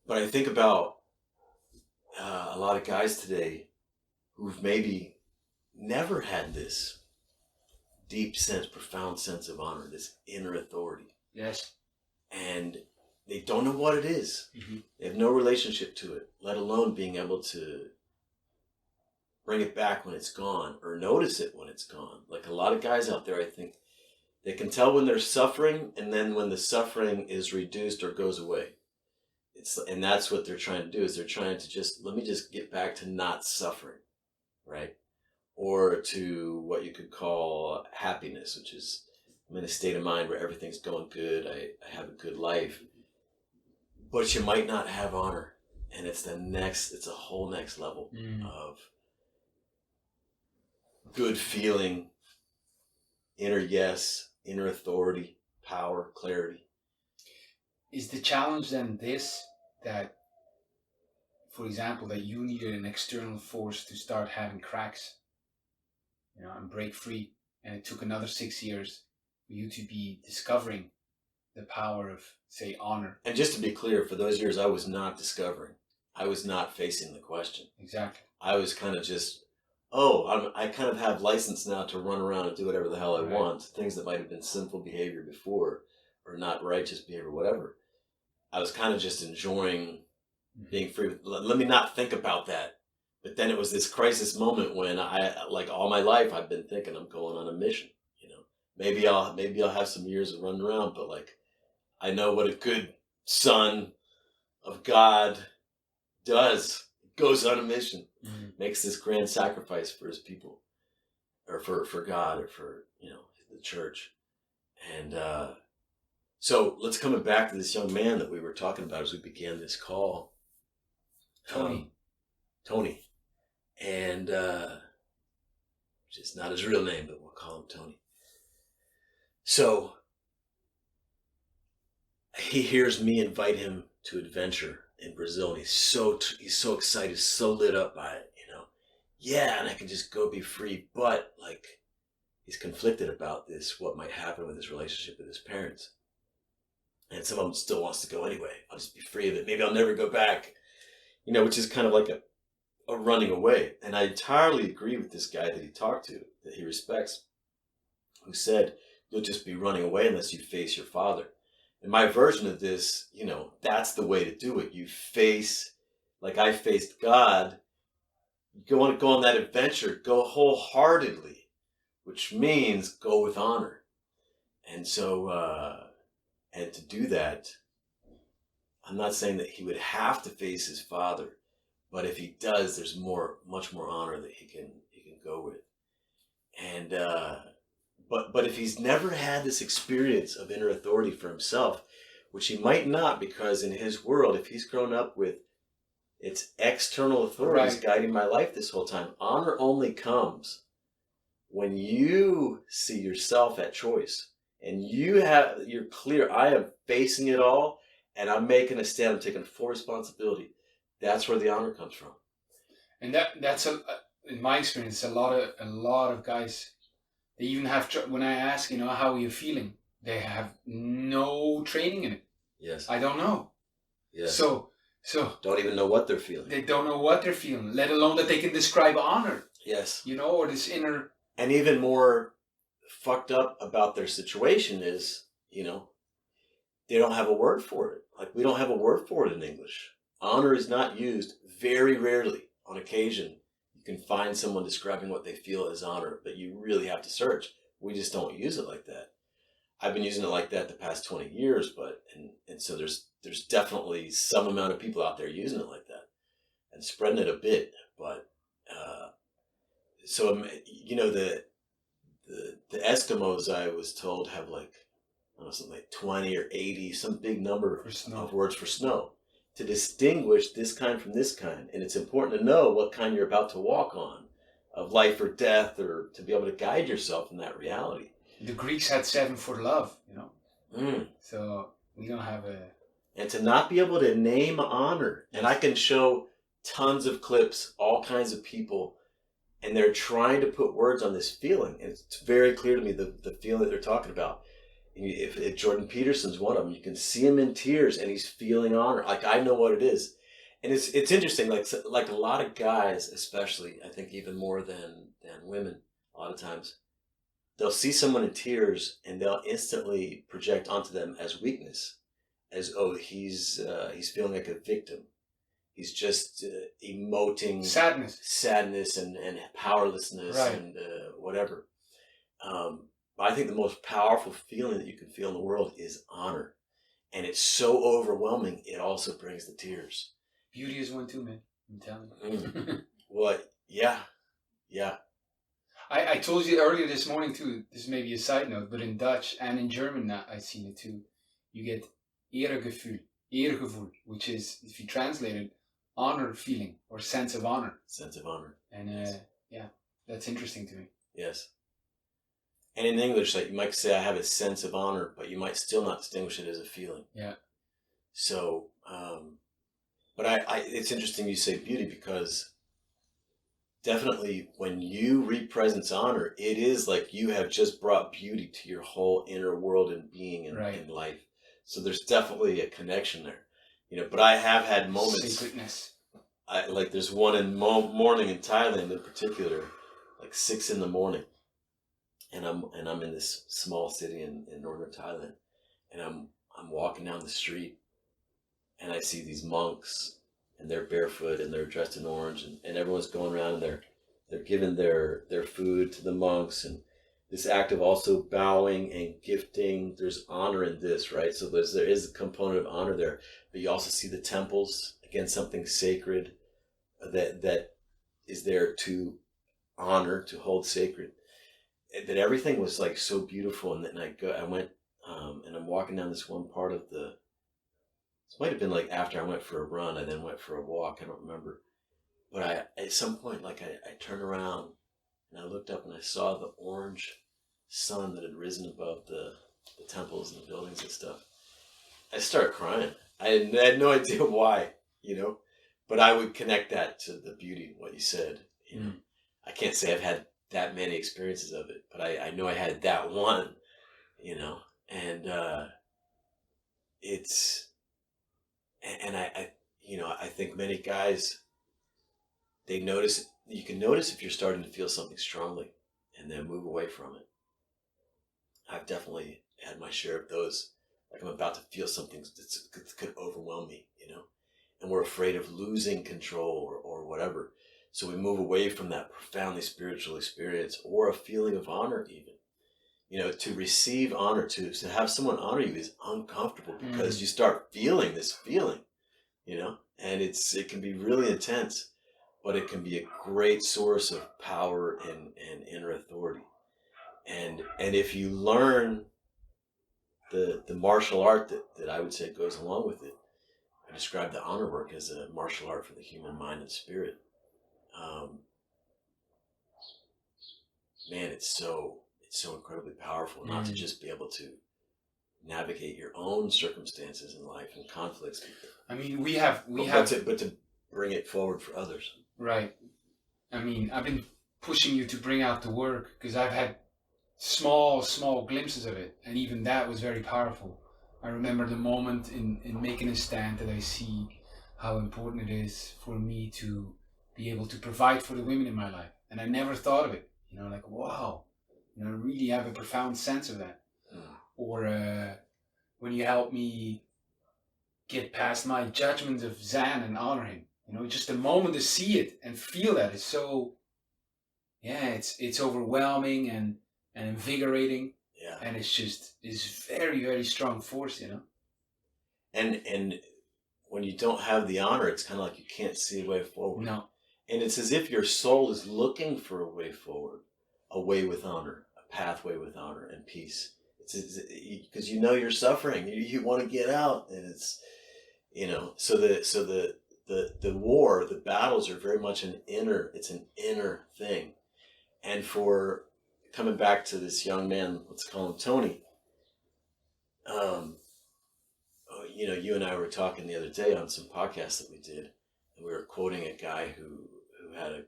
[SPEAKER 1] But I think about a lot of guys today who've maybe never had this deep sense, profound sense of honor, this inner authority.
[SPEAKER 2] Yes.
[SPEAKER 1] And they don't know what it is.
[SPEAKER 2] Mm-hmm.
[SPEAKER 1] They have no relationship to it, let alone being able to bring it back when it's gone or notice it when it's gone. Like a lot of guys out there, I think they can tell when they're suffering, and then when the suffering is reduced or goes away. And that's what they're trying to do, is they're trying to let me just get back to not suffering, right? Or to what you could call happiness, which is I'm in a state of mind where everything's going good. I have a good life, but you might not have honor. And it's a whole next level of good feeling, inner yes, inner authority, power, clarity.
[SPEAKER 2] Is the challenge then this, that, for example, that you needed an external force to start having cracks, and break free, and it took another 6 years for you to be discovering the power of, say, honor?
[SPEAKER 1] And just to be clear, for those years, I was not discovering. I was not facing the question.
[SPEAKER 2] Exactly.
[SPEAKER 1] I was kind of just, I kind of have license now to run around and do whatever the hell I want. Things that might have been sinful behavior before, or not righteous behavior, whatever. I was kind of just enjoying being free. Let me not think about that. But then it was this crisis moment when like all my life, I've been thinking I'm going on a mission. Maybe I'll have some years of running around, but like, I know what a good son of God does. Goes on a mission, makes this grand sacrifice for his people, or for God, or for the church. And so let's come back to this young man that we were talking about as we began this call, Tony, and which is not his real name, but we'll call him Tony. So he hears me invite him to adventure in Brazil, and he's so excited, so lit up by it, Yeah, and I can just go be free, but like he's conflicted about this, what might happen with his relationship with his parents. And some of him still wants to go anyway. I'll just be free of it. Maybe I'll never go back, which is kind of like a running away. And I entirely agree with this guy that he talked to, that he respects, who said, you'll just be running away unless you face your father. And my version of this, that's the way to do it. You face, like I faced God, go on that adventure, go wholeheartedly, which means go with honor. And so, and to do that, I'm not saying that he would have to face his father, but if he does, there's much more honor that he can go with. And, but if he's never had this experience of inner authority for himself, which he might not, because in his world, if he's grown up with its external authorities guiding my life this whole time, honor only comes when you see yourself at choice and you're clear, I am facing it all and I'm making a stand, I'm taking full responsibility. That's where the honor comes from.
[SPEAKER 2] And that's in my experience, a lot of guys, they even have, when I ask, how are you feeling? They have no training in it.
[SPEAKER 1] Yes.
[SPEAKER 2] I don't know.
[SPEAKER 1] Yes.
[SPEAKER 2] So
[SPEAKER 1] don't even know what they're feeling.
[SPEAKER 2] They don't know what they're feeling, let alone that they can describe honor.
[SPEAKER 1] Yes.
[SPEAKER 2] Or this inner.
[SPEAKER 1] And even more fucked up about their situation is, they don't have a word for it. Like, we don't have a word for it in English. Honor is not used. Very rarely, on occasion, you can find someone describing what they feel as honor, but you really have to search. We just don't use it like that. I've been using it like that the past 20 years, and so there's definitely some amount of people out there using it like that and spreading it a bit. But so the Eskimos, I was told, have like, I don't know, something like 20 or 80, some big number of words for snow to distinguish this kind from this kind. And it's important to know what kind you're about to walk on, of life or death, or to be able to guide yourself in that reality.
[SPEAKER 2] The Greeks had 7 for love, So we don't have a...
[SPEAKER 1] And to not be able to name honor. And I can show tons of clips, all kinds of people, and they're trying to put words on this feeling. And it's very clear to me the feeling that they're talking about. If Jordan Peterson's one of them, you can see him in tears and he's feeling honor. Like, I know what it is. And it's interesting, like a lot of guys, especially, I think even more than women, a lot of times, they'll see someone in tears and they'll instantly project onto them as weakness, as, he's feeling like a victim. He's just emoting sadness and powerlessness, and whatever. But I think the most powerful feeling that you can feel in the world is honor. And it's so overwhelming, it also brings the tears.
[SPEAKER 2] Beauty is one too, man. I'm telling you.
[SPEAKER 1] Well, yeah.
[SPEAKER 2] I told you earlier this morning too, this may be a side note, but in Dutch and in German I've seen it too. You get eergevoel, which is, if you translate it, honor feeling or sense of honor.
[SPEAKER 1] Sense of honor.
[SPEAKER 2] And yeah, that's interesting to me.
[SPEAKER 1] Yes. And in English, like, you might say, I have a sense of honor, but you might still not distinguish it as a feeling.
[SPEAKER 2] Yeah.
[SPEAKER 1] So, but I it's interesting you say beauty, because definitely when you represence honor, it is like you have just brought beauty to your whole inner world and being in life. So there's definitely a connection there, you know. But I have had moments.
[SPEAKER 2] Sacredness.
[SPEAKER 1] Like there's one in morning in Thailand in particular, like 6 a.m, and I'm in this small city in northern Thailand, and I'm walking down the street, and I see these monks, and they're barefoot and they're dressed in orange, and everyone's going around and they're giving their food to the monks, and this act of also bowing and gifting. There's honor in this, right? So there is a component of honor there, but you also see the temples, again, something sacred that is there to honor, to hold sacred. That everything was like so beautiful, and then I went and I'm walking down this one part of this might have been like after I went for a run, I then went for a walk, I don't remember. But at some point, like I turned around and I looked up and I saw the orange sun that had risen above the temples and the buildings and stuff. I started crying. I had no idea why, you know, but I would connect that to the beauty of what you said. You know, I can't say I've had that many experiences of it, but I know I had that one, you know, and it's, and I you know, I think many guys, they notice, you can notice if you're starting to feel something strongly and then move away from it. I've definitely had my share of those. Like I'm about to feel something that could overwhelm me, you know, and we're afraid of losing control or whatever. So we move away from that profoundly spiritual experience, or a feeling of honor even. You know, to receive honor, to have someone honor you is uncomfortable, because you start feeling this feeling, you know, and it can be really intense, but it can be a great source of power and inner authority. And if you learn the martial art that I would say goes along with it, I describe the honor work as a martial art for the human mind and spirit. Man, it's so incredibly powerful, not to just be able to navigate your own circumstances in life and conflicts.
[SPEAKER 2] I mean, but
[SPEAKER 1] to bring it forward for others.
[SPEAKER 2] Right. I mean, I've been pushing you to bring out the work, because I've had small glimpses of it, and even that was very powerful. I remember the moment in making a stand that I see how important it is for me to be able to provide for the women in my life, and I never thought of it. You know, like, wow, you know, I really have a profound sense of that. Or when you help me get past my judgment of Zan and honor him, you know, just a moment to see it and feel that is so, yeah, it's overwhelming and invigorating.
[SPEAKER 1] Yeah.
[SPEAKER 2] And it's very, very strong force, you know.
[SPEAKER 1] And when you don't have the honor, it's kind of like you can't see a way forward.
[SPEAKER 2] No.
[SPEAKER 1] And it's as if your soul is looking for a way forward, a way with honor, a pathway with honor and peace. It's because you know you're suffering, you want to get out, and it's, you know, so the war, the battles are very much an inner thing. And for coming back to this young man, let's call him Tony. You know, you and I were talking the other day on some podcasts that we did, and we were quoting a guy who had a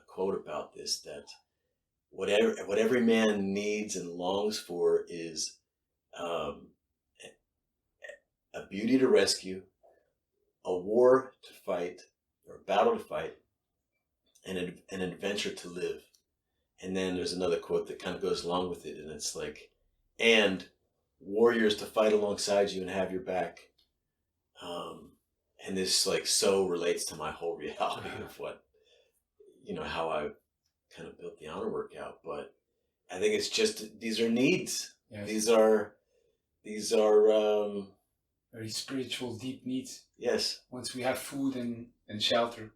[SPEAKER 1] quote about this, that what every man needs and longs for is a beauty to rescue, a war to fight, or a battle to fight, and an adventure to live. And then there's another quote that kind of goes along with it, and it's like, and warriors to fight alongside you and have your back. And this like so relates to my whole reality of what, you know, how I kind of built the honor work out. But I think it's just, these are needs.
[SPEAKER 2] Yes.
[SPEAKER 1] These are
[SPEAKER 2] very spiritual, deep needs.
[SPEAKER 1] Yes.
[SPEAKER 2] Once we have food and shelter.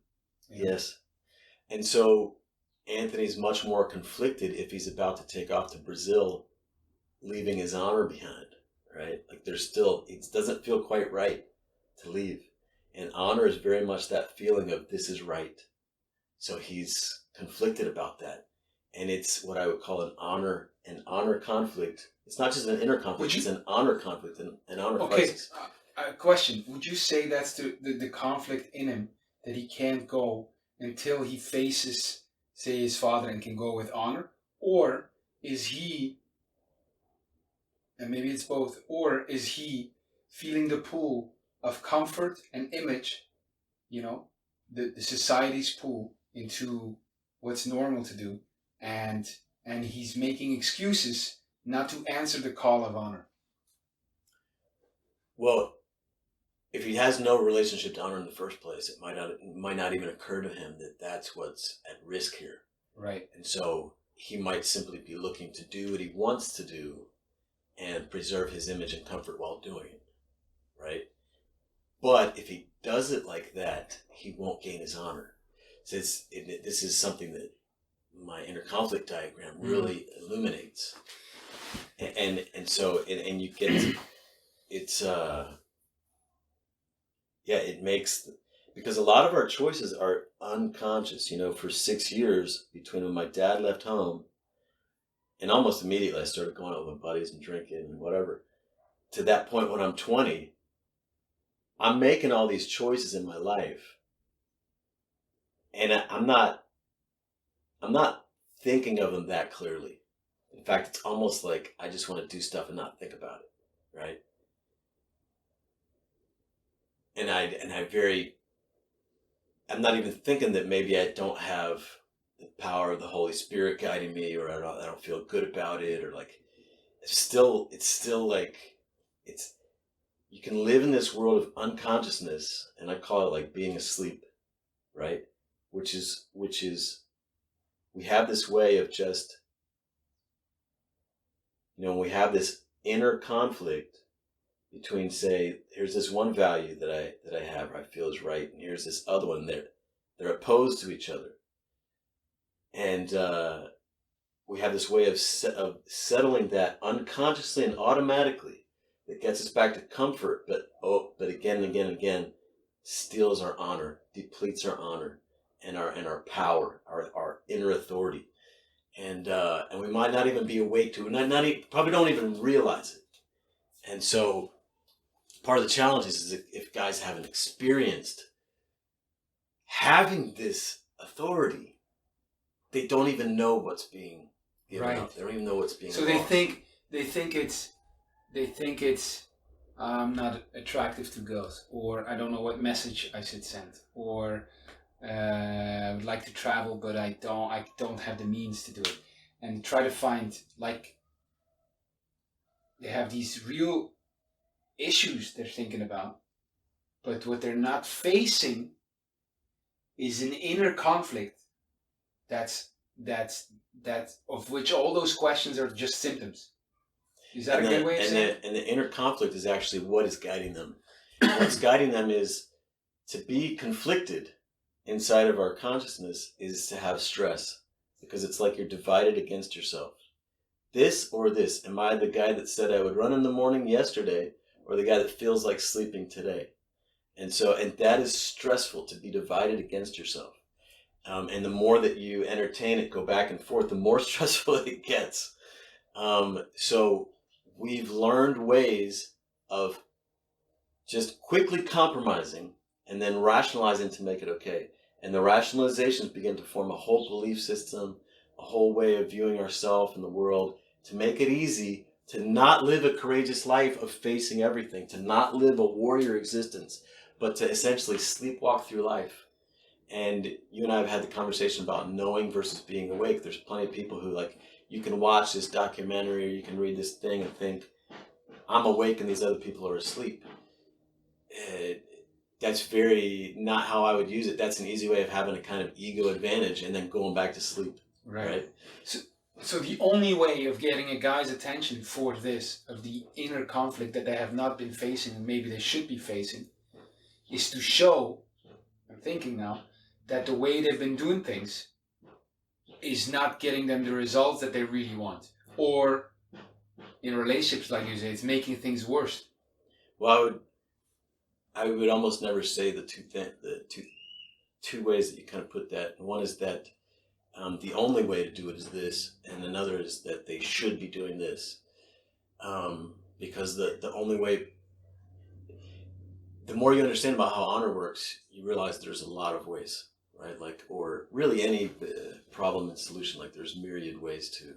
[SPEAKER 2] You know?
[SPEAKER 1] Yes. And so Anthony's much more conflicted if he's about to take off to Brazil, leaving his honor behind, right? Like there's still, it doesn't feel quite right to leave. And honor is very much that feeling of this is right. So he's conflicted about that. And it's what I would call an honor conflict. It's not just an inner conflict, it's an honor conflict, an honor crisis.
[SPEAKER 2] Question. Would you say that's the conflict in him, that he can't go until he faces, say, his father and can go with honor? Or is he, and maybe it's both, or is he feeling the pull of comfort and image, the society's pull into what's normal to do, and he's making excuses not to answer the call of honor?
[SPEAKER 1] Well, if he has no relationship to honor in the first place, it might not even occur to him that that's what's at risk here.
[SPEAKER 2] Right.
[SPEAKER 1] And so he might simply be looking to do what he wants to do and preserve his image and comfort while doing it, right? But if he does it like that, he won't gain his honor. So this is something that my inner conflict diagram really illuminates. And so you get it makes, because a lot of our choices are unconscious. For 6 years between when my dad left home and almost immediately I started going out with my buddies and drinking and whatever, to that point when I'm 20, I'm making all these choices in my life, and I'm not thinking of them that clearly. In fact, it's almost like I just want to do stuff and not think about it, right? I'm not even thinking that maybe I don't have the power of the Holy Spirit guiding me, or I don't feel good about it, or like it's still like you can live in this world of unconsciousness, and I call it like being asleep, right? Which is we have this way of just, we have this inner conflict between, say, here's this one value that I have, or I feel is right, and here's this other one. They're opposed to each other, and we have this way of settling that unconsciously and automatically that gets us back to comfort, but again and again and again steals our honor, depletes our honor and our power, our inner authority, and we might not even be awake to it, probably don't even realize it. And so part of the challenge is if guys haven't experienced having this authority, they don't even know what's being given up. They don't even know what's being
[SPEAKER 2] so
[SPEAKER 1] lost.
[SPEAKER 2] they think it's I'm not attractive to girls, or I don't know what message I should send, or I would like to travel but I don't have the means to do it, and try to find, like, they have these real issues they're thinking about, but what they're not facing is an inner conflict that's of which all those questions are just symptoms. Is that a good way of saying it?
[SPEAKER 1] And the inner conflict is actually what is guiding them. What's guiding them is to be conflicted inside of our consciousness, is to have stress, because it's like you're divided against yourself. This or this. Am I the guy that said I would run in the morning yesterday, or the guy that feels like sleeping today? And that is stressful, to be divided against yourself. And the more that you entertain it, go back and forth, the more stressful it gets. So we've learned ways of just quickly compromising and then rationalizing to make it okay. And the rationalizations begin to form a whole belief system, a whole way of viewing ourselves and the world, to make it easy to not live a courageous life of facing everything, to not live a warrior existence, but to essentially sleepwalk through life. And you and I have had the conversation about knowing versus being awake. There's plenty of people who, like, you can watch this documentary or you can read this thing and think, I'm awake and these other people are asleep. That's very not how I would use it. That's an easy way of having a kind of ego advantage and then going back to sleep.
[SPEAKER 2] Right. So the only way of getting a guy's attention for this, of the inner conflict that they have not been facing and maybe they should be facing, is to show, I'm thinking now, that the way they've been doing things is not getting them the results that they really want. Or in relationships, like you say, it's making things worse.
[SPEAKER 1] Well, I would almost never say the two ways that you kind of put that. One is that the only way to do it is this, and another is that they should be doing this, because the only way. The more you understand about how honor works, you realize there's a lot of ways, right? Like, or really any problem and solution. Like, there's myriad ways to,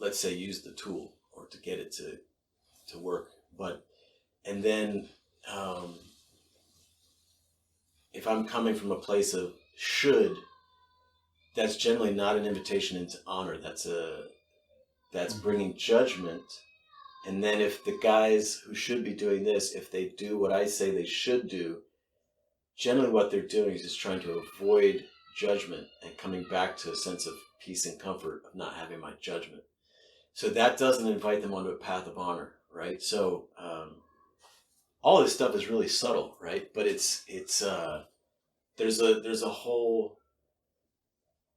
[SPEAKER 1] let's say, use the tool or to get it to work. But and then if I'm coming from a place of should, that's generally not an invitation into honor. That's bringing judgment. And then if the guys who should be doing this, if they do what I say they should do, generally what they're doing is just trying to avoid judgment and coming back to a sense of peace and comfort of not having my judgment. So that doesn't invite them onto a path of honor, right? So all this stuff is really subtle, right? But there's a whole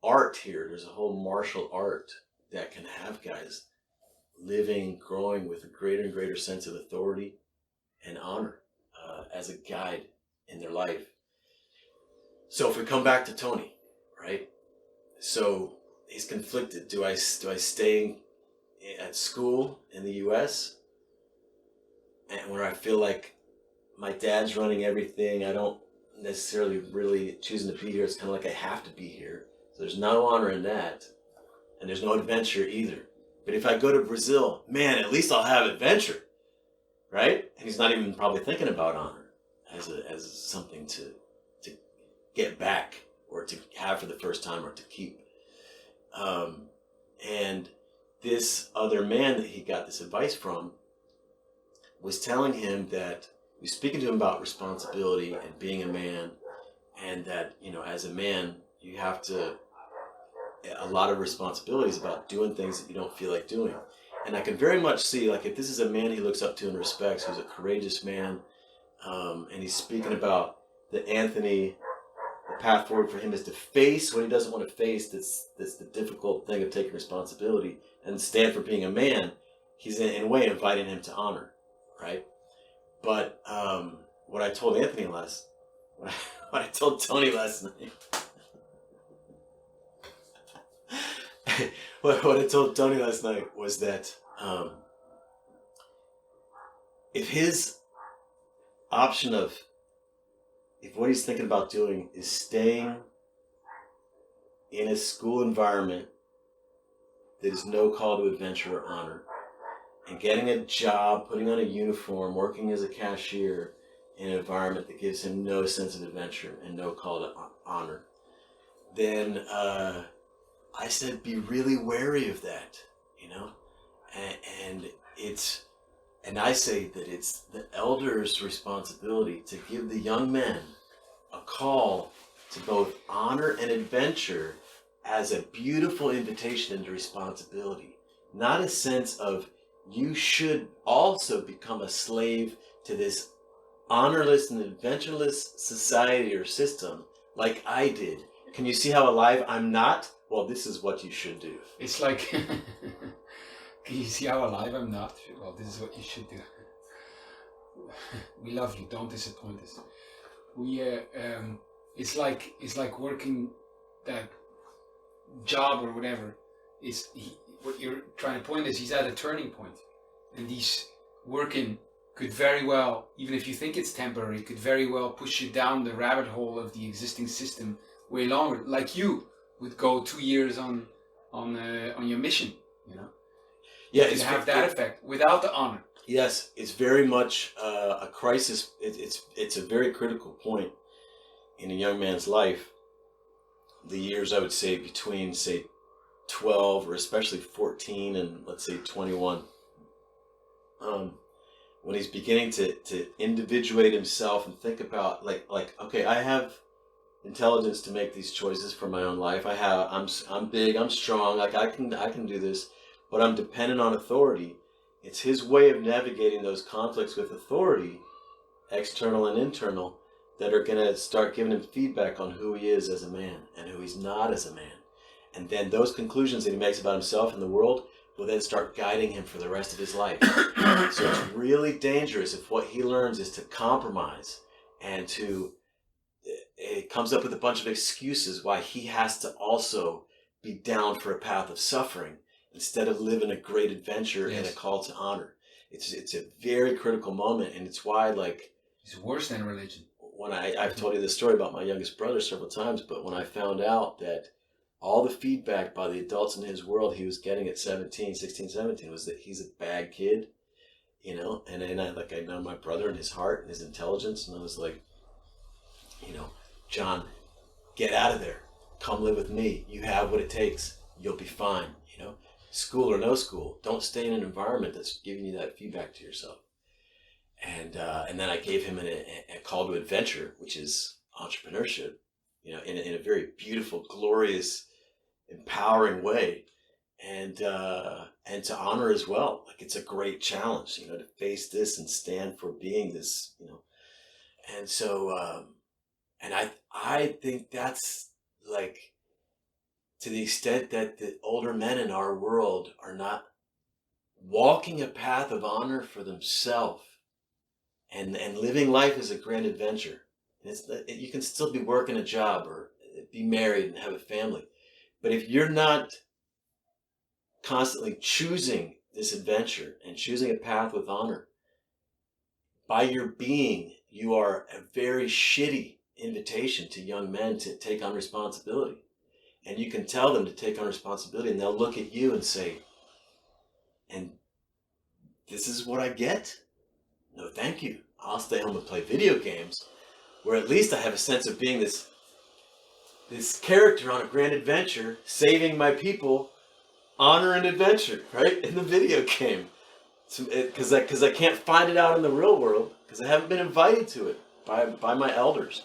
[SPEAKER 1] art here. There's a whole martial art that can have guys living, growing with a greater and greater sense of authority and honor as a guide in their life. So if we come back to Tony, right? So he's conflicted. Do I stay at school in the U.S. and where I feel like my dad's running everything? I don't necessarily really choosing to be here. It's kind of like I have to be here. So there's no honor in that, and there's no adventure either. But if I go to Brazil, man, at least I'll have adventure, right? And he's not even probably thinking about honor as something to get back or to have for the first time or to keep. And this other man that he got this advice from was telling him that, he was speaking to him about responsibility and being a man, and that, as a man, you have to, a lot of responsibilities about doing things that you don't feel like doing. And I can very much see, like, if this is a man he looks up to and respects, who's a courageous man, and he's speaking about the Anthony, the path forward for him is to face what he doesn't want to face. That's the difficult thing of taking responsibility and stand for being a man. He's in a way inviting him to honor, right? But what I told Tony last night. What I told Tony last night was that if his option of, if what he's thinking about doing is staying in a school environment that is no call to adventure or honor, and getting a job, putting on a uniform, working as a cashier in an environment that gives him no sense of adventure and no call to honor, then I said, be really wary of that, and I say that it's the elders' responsibility to give the young men a call to both honor and adventure as a beautiful invitation into responsibility, not a sense of you should also become a slave to this honorless and adventureless society or system like I did. Can you see how alive I'm not? Well, this is what you should do.
[SPEAKER 2] It's like, can you see how alive I'm not? Well, this is what you should do. We love you. Don't disappoint us. It's like working that job or whatever. What you're trying to point is he's at a turning point, and he's working could very well, even if you think it's temporary, could very well push you down the rabbit hole of the existing system way longer. Like you would go 2 years on your mission,
[SPEAKER 1] Yeah,
[SPEAKER 2] it's have that effect without the honor.
[SPEAKER 1] Yes, it's very much a crisis. It's a very critical point in a young man's life. The years, I would say, between, say, 12 or especially 14 and let's say 21, when he's beginning to individuate himself and think about like okay, I have intelligence to make these choices for my own life. I'm big, I'm strong, like I can do this, but I'm dependent on authority. It's his way of navigating those conflicts with authority, external and internal, that are going to start giving him feedback on who he is as a man and who he's not as a man. And then those conclusions that he makes about himself and the world will then start guiding him for the rest of his life. So it's really dangerous if what he learns is to compromise and it comes up with a bunch of excuses why he has to also be down for a path of suffering instead of living a great adventure and a call to honor. It's a very critical moment, and it's why, like,
[SPEAKER 2] it's worse than religion.
[SPEAKER 1] When I've told you this story about my youngest brother several times, but when I found out that all the feedback by the adults in his world he was getting at 16, 17 was that he's a bad kid, you know, and then I know my brother and his heart and his intelligence, and I was like, you know, John, get out of there. Come live with me. You have what it takes. You'll be fine, you know. School or no school, don't stay in an environment that's giving you that feedback to yourself. And then I gave him a call to adventure, which is entrepreneurship, you know, in a very beautiful, glorious, empowering way, and to honor as well. Like, it's a great challenge, you know, to face this and stand for being this, you know. And so, and I think that's, like, to the extent that the older men in our world are not walking a path of honor for themselves and living life as a grand adventure. And you can still be working a job or be married and have a family. But if you're not constantly choosing this adventure and choosing a path with honor, by your being, you are a very shitty invitation to young men to take on responsibility. And you can tell them to take on responsibility, and they'll look at you and say, and this is what I get? No, thank you. I'll stay home and play video games, where at least I have a sense of being this character on a grand adventure, saving my people, honor and adventure, right? In the video game. Because I can't find it out in the real world, because I haven't been invited to it by my elders.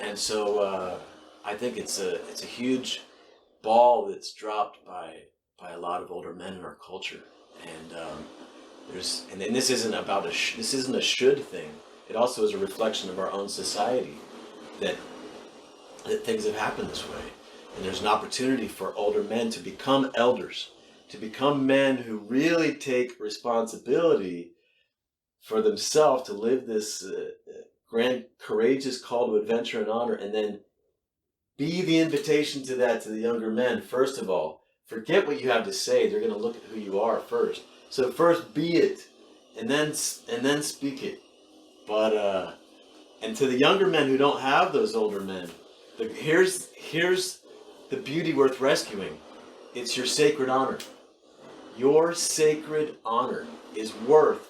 [SPEAKER 1] And so I think it's a huge ball that's dropped by a lot of older men in our culture. And this isn't about this isn't a should thing. It also is a reflection of our own society that things have happened this way. And there's an opportunity for older men to become elders, to become men who really take responsibility for themselves, to live this grand, courageous call to adventure and honor, and then be the invitation to that to the younger men. First of all, forget what you have to say. They're going to look at who you are first. So first be it, and then speak it. But and to the younger men who don't have those older men, here's the beauty worth rescuing. It's your sacred honor. Your sacred honor is worth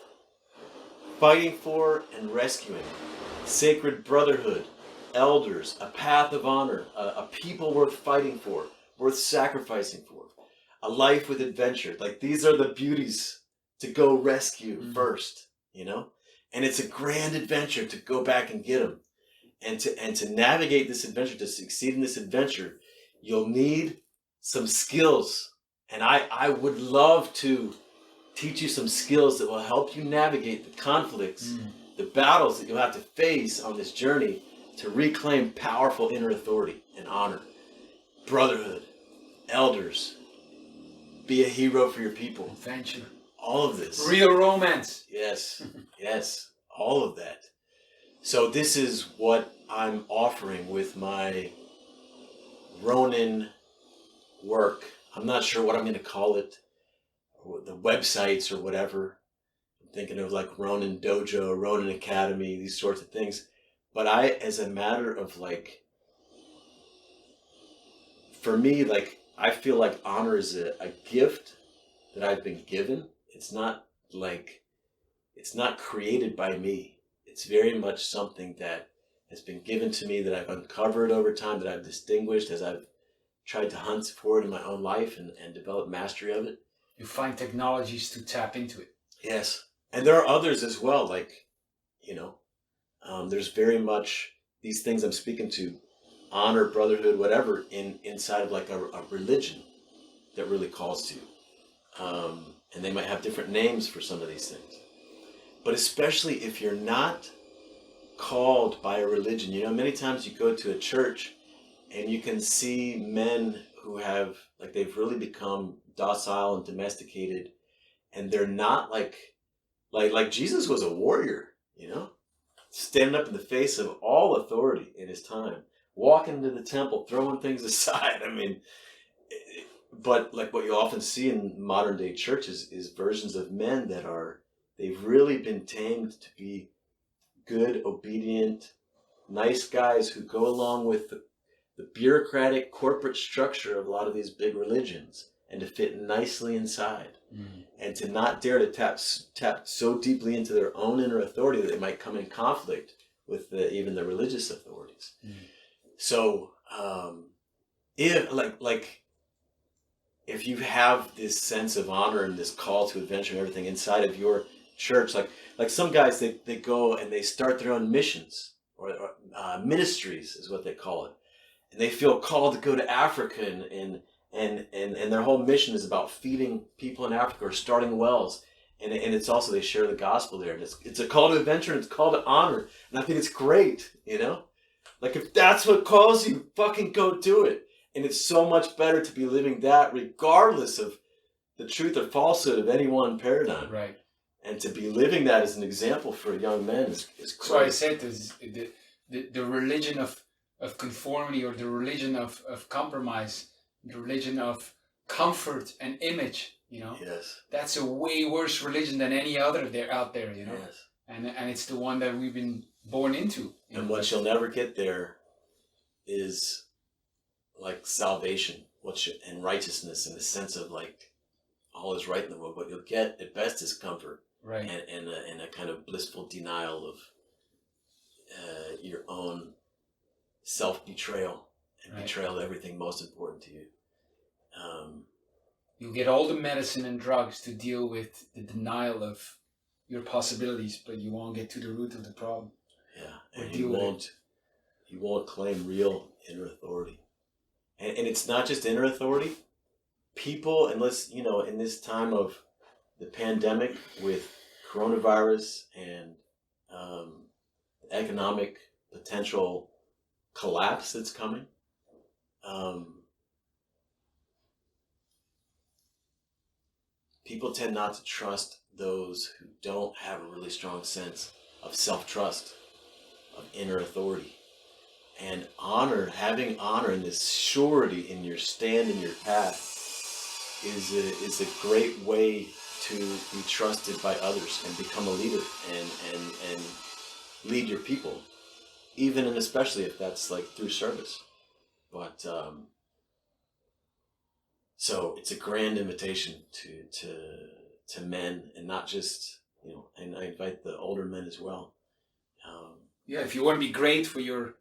[SPEAKER 1] fighting for and rescuing. Sacred brotherhood, elders, a path of honor, a people worth fighting for, worth sacrificing for, a life with adventure. Like, these are the beauties to go rescue first, you know? And it's a grand adventure to go back and get them. And to navigate this adventure, to succeed in this adventure, you'll need some skills. And I would love to teach you some skills that will help you navigate the conflicts, the battles that you'll have to face on this journey to reclaim powerful inner authority and honor. Brotherhood, elders, be a hero for your people.
[SPEAKER 2] Adventure.
[SPEAKER 1] All of this.
[SPEAKER 2] Real romance.
[SPEAKER 1] Yes, yes, all of that. So this is what I'm offering with my Ronin work. I'm not sure what I'm going to call it, or the websites or whatever. I'm thinking of like Ronin Dojo, Ronin Academy, these sorts of things. But as a matter of like, for me, like, I feel like honor is a gift that I've been given. It's not created by me. It's very much something that has been given to me, that I've uncovered over time, that I've distinguished as I've tried to hunt for it in my own life and develop mastery of it.
[SPEAKER 2] You find technologies to tap into it.
[SPEAKER 1] Yes. And there are others as well, like, you know, there's very much these things I'm speaking to honor, brotherhood, whatever, inside of like a religion that really calls to you. And they might have different names for some of these things. But especially if you're not called by a religion, many times you go to a church and you can see men who have, like, they've really become docile and domesticated, and they're not like Jesus was a warrior, standing up in the face of all authority in his time, walking into the temple, throwing things aside. I mean, but like what you often see in modern day churches is versions of men they've really been tamed to be good, obedient, nice guys who go along with the bureaucratic corporate structure of a lot of these big religions and to fit nicely inside. And to not dare to tap so deeply into their own inner authority that they might come in conflict with even the religious authorities. So if you have this sense of honor and this call to adventure and everything inside of your church, like some guys, they go and they start their own missions or ministries is what they call it, and they feel called to go to Africa and their whole mission is about feeding people in Africa or starting wells, and it's also they share the gospel there. And it's a call to adventure and it's a call to honor, and I think it's great. Like, if that's what calls you, fucking go do it. And it's so much better to be living that regardless of the truth or falsehood of any one paradigm.
[SPEAKER 2] Right.
[SPEAKER 1] And to be living that as an example for young men is great.
[SPEAKER 2] So I said this, the religion of conformity, or the religion of compromise, the religion of comfort and image,
[SPEAKER 1] Yes.
[SPEAKER 2] That's a way worse religion than any other out there,
[SPEAKER 1] Yes.
[SPEAKER 2] And it's the one that we've been born into.
[SPEAKER 1] And what you'll never get there is like salvation, and righteousness, in the sense of like all is right in the world. What you'll get at best is comfort,
[SPEAKER 2] right,
[SPEAKER 1] and a kind of blissful denial of your own self-betrayal and
[SPEAKER 2] right.
[SPEAKER 1] betrayal of everything most important to you.
[SPEAKER 2] You'll get all the medicine and drugs to deal with the denial of your possibilities, but you won't get to the root of the problem.
[SPEAKER 1] Yeah, and you won't claim real inner authority. And it's not just inner authority. People, unless, in this time of the pandemic with coronavirus and economic potential collapse that's coming, people tend not to trust those who don't have a really strong sense of self-trust, of inner authority. And having honor and this surety in your stand in your path is a great way to be trusted by others and become a leader and lead your people, even and especially if that's like through service. But so it's a grand invitation to men, and not just, and I invite the older men as well.
[SPEAKER 2] If you want to be great for your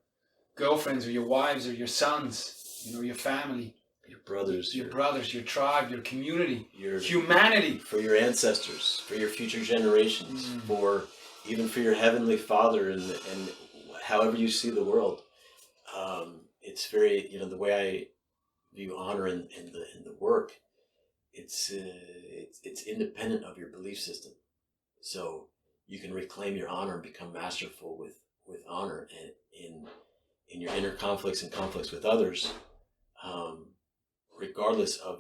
[SPEAKER 2] girlfriends or your wives or your sons, your family,
[SPEAKER 1] your brothers,
[SPEAKER 2] your tribe, your community,
[SPEAKER 1] your
[SPEAKER 2] humanity,
[SPEAKER 1] for your ancestors, for your future generations, even for your heavenly Father, and however you see the world. It's very, the way I view honor in the work. It's independent of your belief system, so you can reclaim your honor and become masterful with honor and in your inner conflicts and conflicts with others, regardless of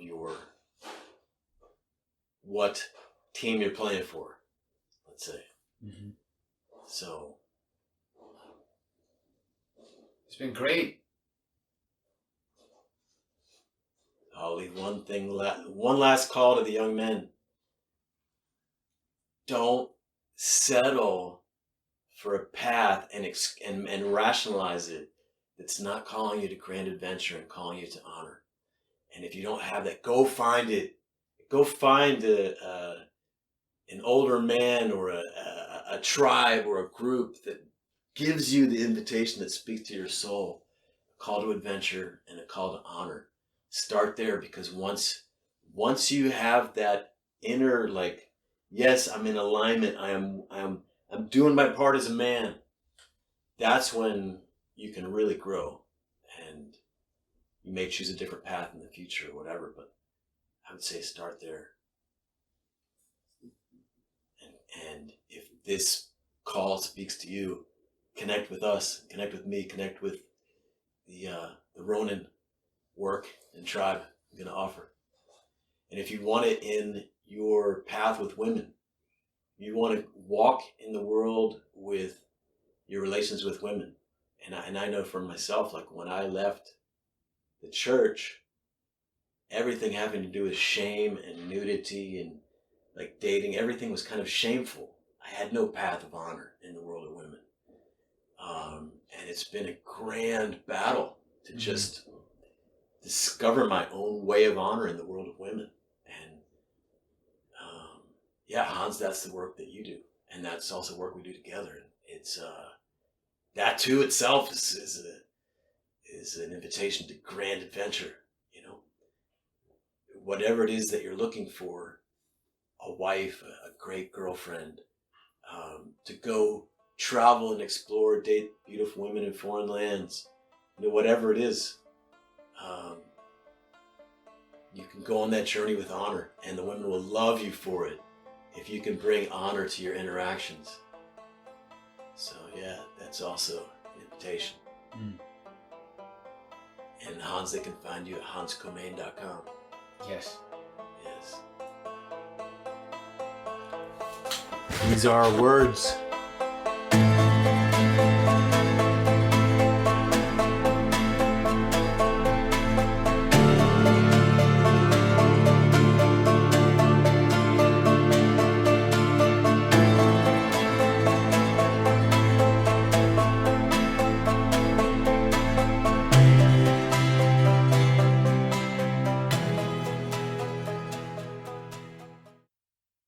[SPEAKER 1] what team you're playing for, let's say. So
[SPEAKER 2] it's been great.
[SPEAKER 1] I'll leave one last call to the young men. Don't settle for a path and rationalize it that's not calling you to grand adventure and calling you to honor. And if you don't have that, go find it. Go find an older man or a tribe or a group that gives you the invitation that speaks to your soul, a call to adventure and a call to honor. Start there, because once you have that inner, like, yes, I'm in alignment, I'm doing my part as a man, that's when you can really grow And you may choose a different path in the future or whatever, but I would say start there. And if this call speaks to you, connect with us, connect with me, connect with the Ronin work and tribe I'm going to offer. And if you want it in your path with women, you want to walk in the world with your relations with women. And I know for myself, like when I left the church, everything having to do with shame and nudity and like dating, everything was kind of shameful. I had no path of honor in the world of women. And it's been a grand battle to just discover my own way of honor in the world of women. And Hans, that's the work that you do. And that's also work we do together. And it's that too itself is an invitation to grand adventure, you know. Whatever it is that you're looking for, a wife, a great girlfriend, to go travel and explore, date beautiful women in foreign lands, you know, whatever it is, you can go on that journey with honor, and the women will love you for it if you can bring honor to your interactions. So yeah, that's also an invitation. And Hans, they can find you at hanscomain.com.
[SPEAKER 2] Yes.
[SPEAKER 1] These are our words.